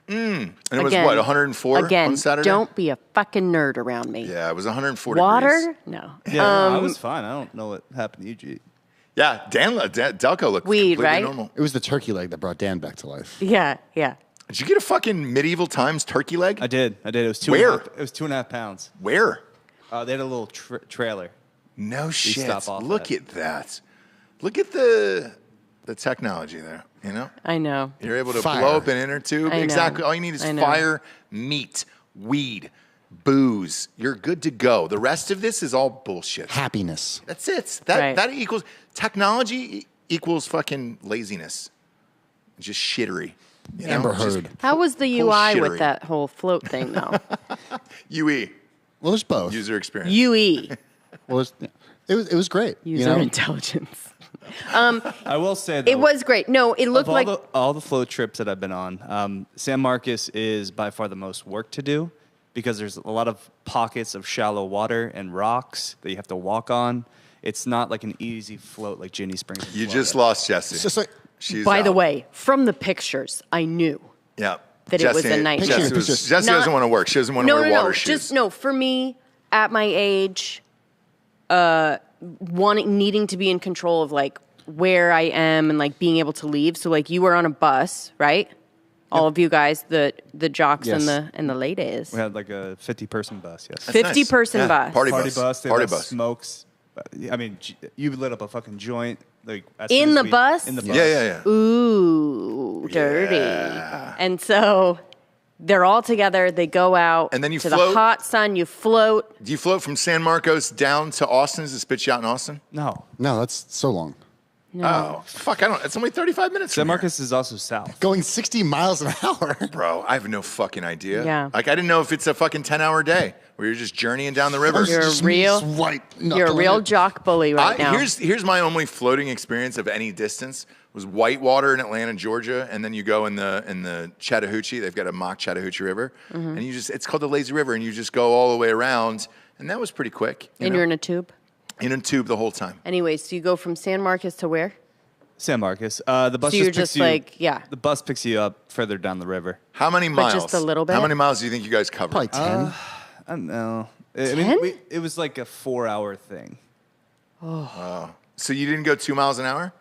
And it was Again- what, 104 Again, on Saturday? don't be a fucking nerd around me. Yeah, it was 104 Water? degrees. No. Yeah, no, I was fine. I don't know what happened to you, G. Yeah, Delco looked Weed, completely right? normal. It was the turkey leg that brought Dan back to life. Yeah. Did you get a fucking medieval times turkey leg? I did. It was 2.5. Where? It was 2.5 pounds. Where? They had a little trailer. No shit. stop off Look at. at that. Look at the technology there, you know? I know. You're able to Fire. blow up an inner tube. I know. Exactly. All you need is I know. fire, meat, weed, booze. You're good to go. The rest of this is all bullshit. Happiness. That's it. That Right. that equals technology equals fucking laziness. Just shittery. You know? Amber Just Heard. How was the UI Bullshittery. with that whole float thing, though? UE, Well, there's both. user experience. UE, Well, it was great. user intelligence. I will say though, It was great. No, it looked of like all the float trips that I've been on, San Marcos is by far the most work to do because there's a lot of pockets of shallow water and rocks that you have to walk on. It's not like an easy float like Ginny Springs. in You Florida. just lost Jesse. It's just like She's by the out. way, from the pictures, I knew. Yeah. that it was a night Jesse, trip. was, Jesse Not- doesn't want to work. She doesn't want to wear water shoes. Just no. For me, at my age, needing to be in control of like where I am and like being able to leave. So like you were on a bus, right? All of you guys, the jocks Yes. and the ladies. We had like a 50-person bus. Yes. 50-person Yeah. bus. Party Party bus. bus. They Party had bus. smokes. I mean, you lit up a fucking joint like as In soon as the bus? In the bus. Yeah. Ooh, dirty. Yeah. And so they're all together. They go out And then you to float? the hot sun. You float. Do you float from San Marcos down to Austin? Does it spit you out in Austin? No. no, that's so long. Oh, fuck. I don't. It's only 35 minutes San from here. Marcos is also south. Going 60 miles an hour. Bro, I have no fucking idea. Yeah. Like, I didn't know if it's a fucking 10-hour day where you're just journeying down the river. You're a Just real- swipe, You're a knuckling real it. jock bully right now. Here's my only floating experience of any distance was whitewater in Atlanta, Georgia, and then you go in the Chattahoochee. They've got a mock Chattahoochee River, Mm-hmm. and it's called the Lazy River, and you just go all the way around, and that was pretty quick. and you're in a tube. in a tube the whole time. Anyways, so you go from San Marcos to where? San Marcos. The bus So you're just just picks you, like, yeah. The bus picks you up further down the river. How many miles? just a little bit? How many miles do you think you guys covered? Probably 10. I don't know. I 10? mean, it was like a 4-hour thing. So you didn't go 2 miles an hour?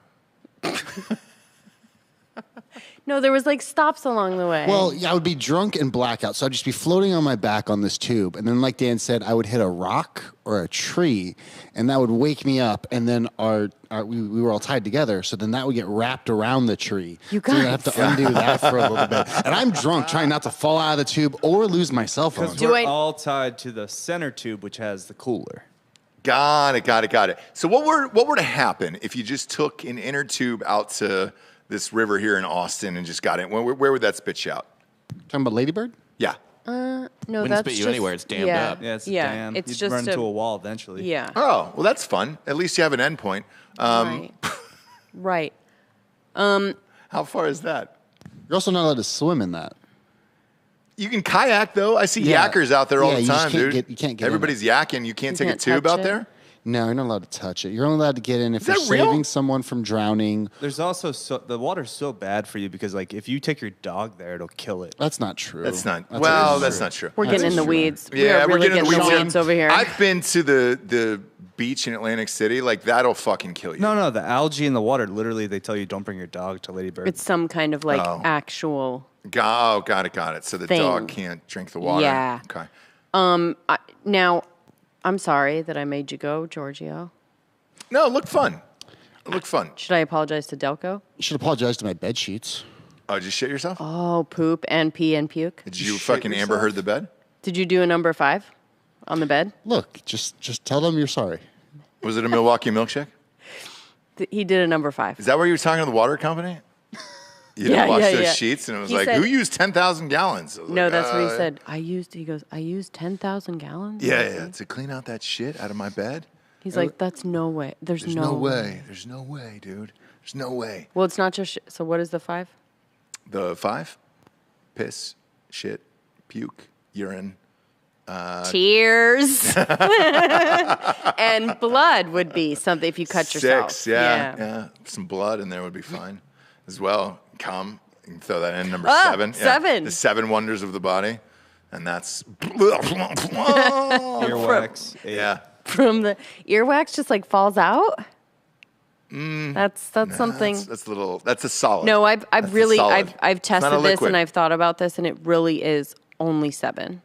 No, there was like stops along the way. Well, yeah, I would be drunk and blackout, so I'd just be floating on my back on this tube, and then, like Dan said, I would hit a rock or a tree, and that would wake me up. And then we were all tied together, so then that would get wrapped around the tree. You So we'd have guys. to undo that for a little bit. And I'm drunk, trying not to fall out of the tube or lose my cell phone. Because Do we're I- all tied to the center tube, which has the cooler. Got it. So what were to happen if you just took an inner tube out to this river here in Austin and just got it? Where would that spit you out? Talking about Ladybird? Yeah. No, Wouldn't that's spit you just, anywhere. It's dammed yeah. up. Yeah, it's Yeah, damn. it's You'd just run a- into a wall eventually. Yeah. Oh, well, that's fun. At least you have an endpoint. Right. Right. How far is that? You're also not allowed to swim in that. You can kayak, though. I see Yeah. yackers out there all Yeah, the you just time, can't dude. get- you can't get in Everybody's yakking. You can't take can't a tube touch out it? there? No, you're not allowed to touch it. You're only allowed to get in if Is you're that real? saving someone from drowning. There's also the water's so bad for you because like if you take your dog there, it'll kill it. That's not true. That's not. That's well, not that's true. not true. We're getting in the true. weeds. Yeah, we are we're really getting in the getting weeds. over here. I've been to the beach in Atlantic City. Like, that'll fucking kill you. No, the algae in the water. Literally, they tell you don't bring your dog to Lady Bird. It's some kind of like Oh. actual. Got it. So the Thing. dog can't drink the water. Yeah. Okay. Now, I'm sorry that I made you go, Giorgio. No, it looked fun. It looked fun. Should I apologize to Delco? You should apologize to my bed sheets. Oh, did you shit yourself? Oh, poop and pee and puke. Did you shit fucking Amber yourself? Heard the bed? Did you do a number 5 on the bed? Look, just tell them you're sorry. Was it a Milwaukee milkshake? He did a number 5. Is that where you were talking to the water company? You Yeah, didn't wash yeah, those yeah. sheets, and it was He like, said- who used 10,000 gallons? I was No, like, that's what he said. He goes, I used 10,000 gallons? Yeah, to clean out that shit out of my bed. He's like, that's no way. There's There's no way. There's no way, dude. There's no way. Well, it's not just so what is the 5? The 5? Piss, shit, puke, urine. Tears. And blood would be something if you cut yourself. 6, yeah. Some blood in there would be fine as well. Cum. You can throw that in. Number 7. Yeah. 7. The 7 wonders of the body. And that's. Earwax. Yeah. From the earwax just like falls out? That's something. That's a little. That's a solid. No, I've That's a really solid. I've It's not a tested this liquid. and I've thought about this and it really is only 7.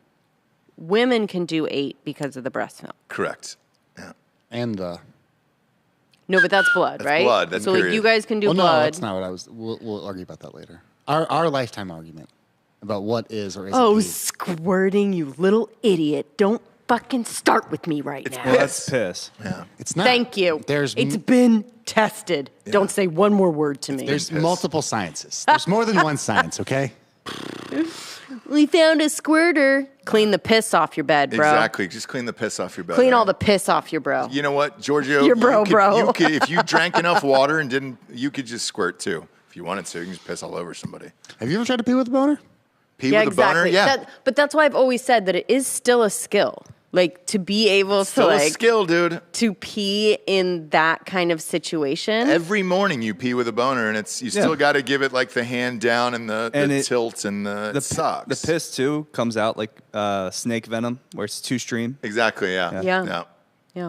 Women can do 8 because of the breast milk. Correct. Yeah. And No, but that's blood, That's right? blood, that's so like period. you guys can do well, no, blood. that's not what I was. We'll argue about that later. Our lifetime argument about what is or isn't. Oh, pee. squirting, you little idiot. Don't fucking start with me right now. Well, that's piss. Yeah. It's not. Thank you. There's It's been tested. Yeah. Don't say one more word to me. there's piss. multiple sciences. There's more than one science. Okay. We found a squirter. Clean the piss off your bed, bro. Exactly. Just clean the piss off your bed. Clean right? all the piss off your bro. You know what, Giorgio? Your bro, you could, bro. You could, if you drank enough water and didn't, you could just squirt too. If you wanted to, you can just piss all over somebody. Have you ever tried to pee with a boner? Pee with a boner? Yeah. But that's why I've always said that it is still a skill. Like to be able Still to a like skill, dude. to pee in that kind of situation. Every morning you pee with a boner, and it's you still got to give it like the hand down and the tilt and it sucks. The piss too comes out like snake venom, where it's 2-stream. Exactly. Yeah. Yeah. Yeah.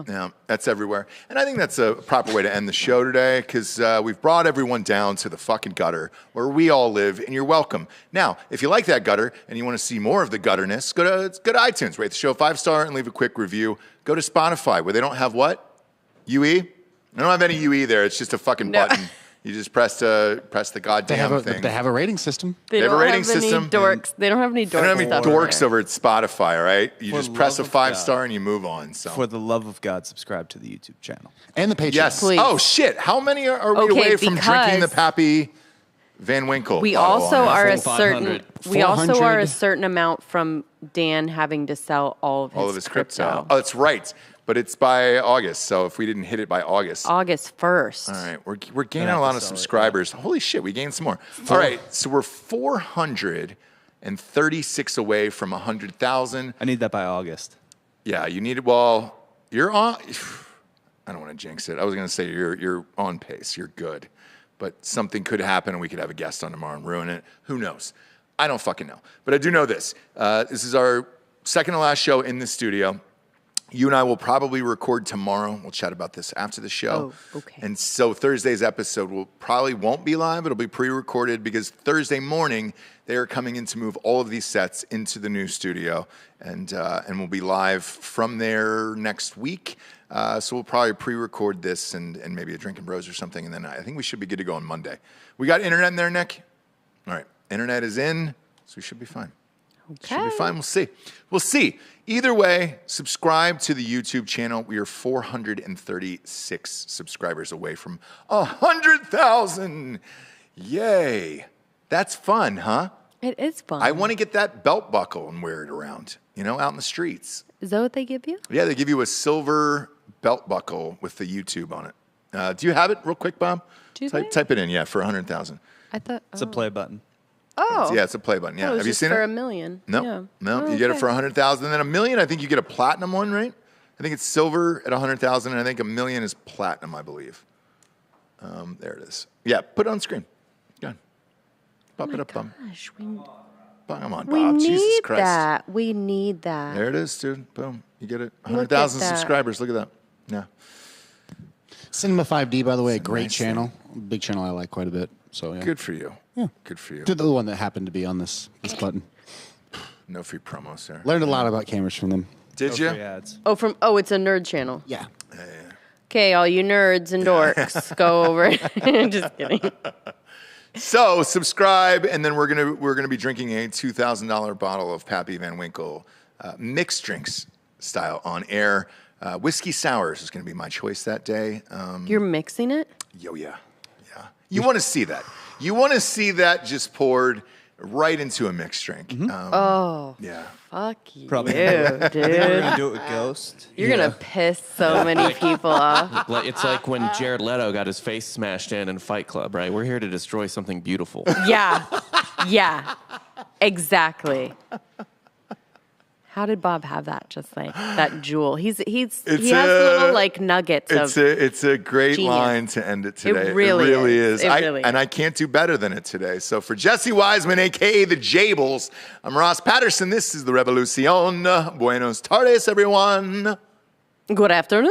Yeah. That's everywhere. And I think that's a proper way to end the show today because we've brought everyone down to the fucking gutter where we all live, and you're welcome. Now, if you like that gutter and you want to see more of the gutterness, go to iTunes, rate the show 5-star, and leave a quick review. Go to Spotify where they don't have what? UE? They don't have any UE there. It's just a fucking button. You just press the goddamn thing. They have a rating system. They have a don't rating have any system. dorks. They don't have any dorks. I don't have any stuff dorks there. over at Spotify, right? You For just the press a love of God. 5-star and you move on. So For the love of God, subscribe to the YouTube channel. And the Patreon. yes. Please. Oh shit! How many are we Okay, away from drinking the because Pappy Van Winkle? We bottle also on are a it? 500. certain. We also are 400. a certain amount from Dan having to sell all of his crypto. Oh, that's right. But it's by August. So if we didn't hit it by August, August 1st. all right, we're gaining have a lot to of sell it, subscribers. Holy shit, we gained some more. All right, so we're 436 away from 100,000. I need that by August. Yeah, you need it. Well, you're on. I don't want to jinx it. I was going to say you're on pace. You're good, but something could happen, and we could have a guest on tomorrow and ruin it. Who knows? I don't fucking know. But I do know this. This is our second to last show in the studio. You and I will probably record tomorrow. We'll chat about this after the show. Oh, okay. And so Thursday's episode won't be live. It'll be pre-recorded because Thursday morning they are coming in to move all of these sets into the new studio, and we'll be live from there next week. So we'll probably pre-record this and maybe a Drinking Bros or something, and then I think we should be good to go on Monday. We got internet in there, Nick? All right, internet is in, so we should be fine. Should be fine. We'll see. We'll see. Either way, subscribe to the YouTube channel. We are 436 subscribers away from 100,000. Yay. That's fun, huh? It is fun. I want to get that belt buckle and wear it around, out in the streets. Is that what they give you? Yeah, they give you a silver belt buckle with the YouTube on it. Do you have it real quick, Bob? Type it in, for 100,000. I thought It's a play button. Oh. It's a play button. Yeah, It was have you just seen for it? $1 million. No, Yeah. no. Oh, You get it okay. for 100,000, and then $1 million. I think you get a platinum one, right? I think it's silver at 100,000, and I think $1 million is platinum, I believe. There it is. Yeah, put it on screen. Go ahead. Pop it up, Bob. Gosh, Come on, we Bob. Jesus need Christ. that. We need that. There it is, dude. Boom. You get it. Look 100,000 at that. subscribers. Look at that. Yeah. Cinema 5D, by the way, a great nice channel. Big channel I like quite a bit. So yeah. Good for you. Yeah. Good for you. To the one that happened to be on this button. No free promos there. Learned a lot about cameras from them. Did you? Free ads. It's a nerd channel. Yeah. Okay, all you nerds and dorks, go over it. Just kidding. So subscribe, and then we're gonna be drinking a $2,000 bottle of Pappy Van Winkle mixed drinks style on air. Whiskey sours is gonna be my choice that day. You're mixing it? Yeah. You want to see that? You want to see that just poured right into a mixed drink. Yeah. Fuck you, Probably. dude. We're gonna do it with Ghost. You're going to piss so many people off. It's like when Jared Leto got his face smashed in Fight Club, right? We're here to destroy something beautiful. Yeah, exactly. How did Bob have that? Just like that jewel. He has little like nuggets of. It's a great genius. line to end it today. It really is. It really And is. I can't do better than it today. So for Jesse Wiseman, aka the Jables, I'm Ross Patterson. This is the Revolucion. Buenos tardes, everyone. Good afternoon.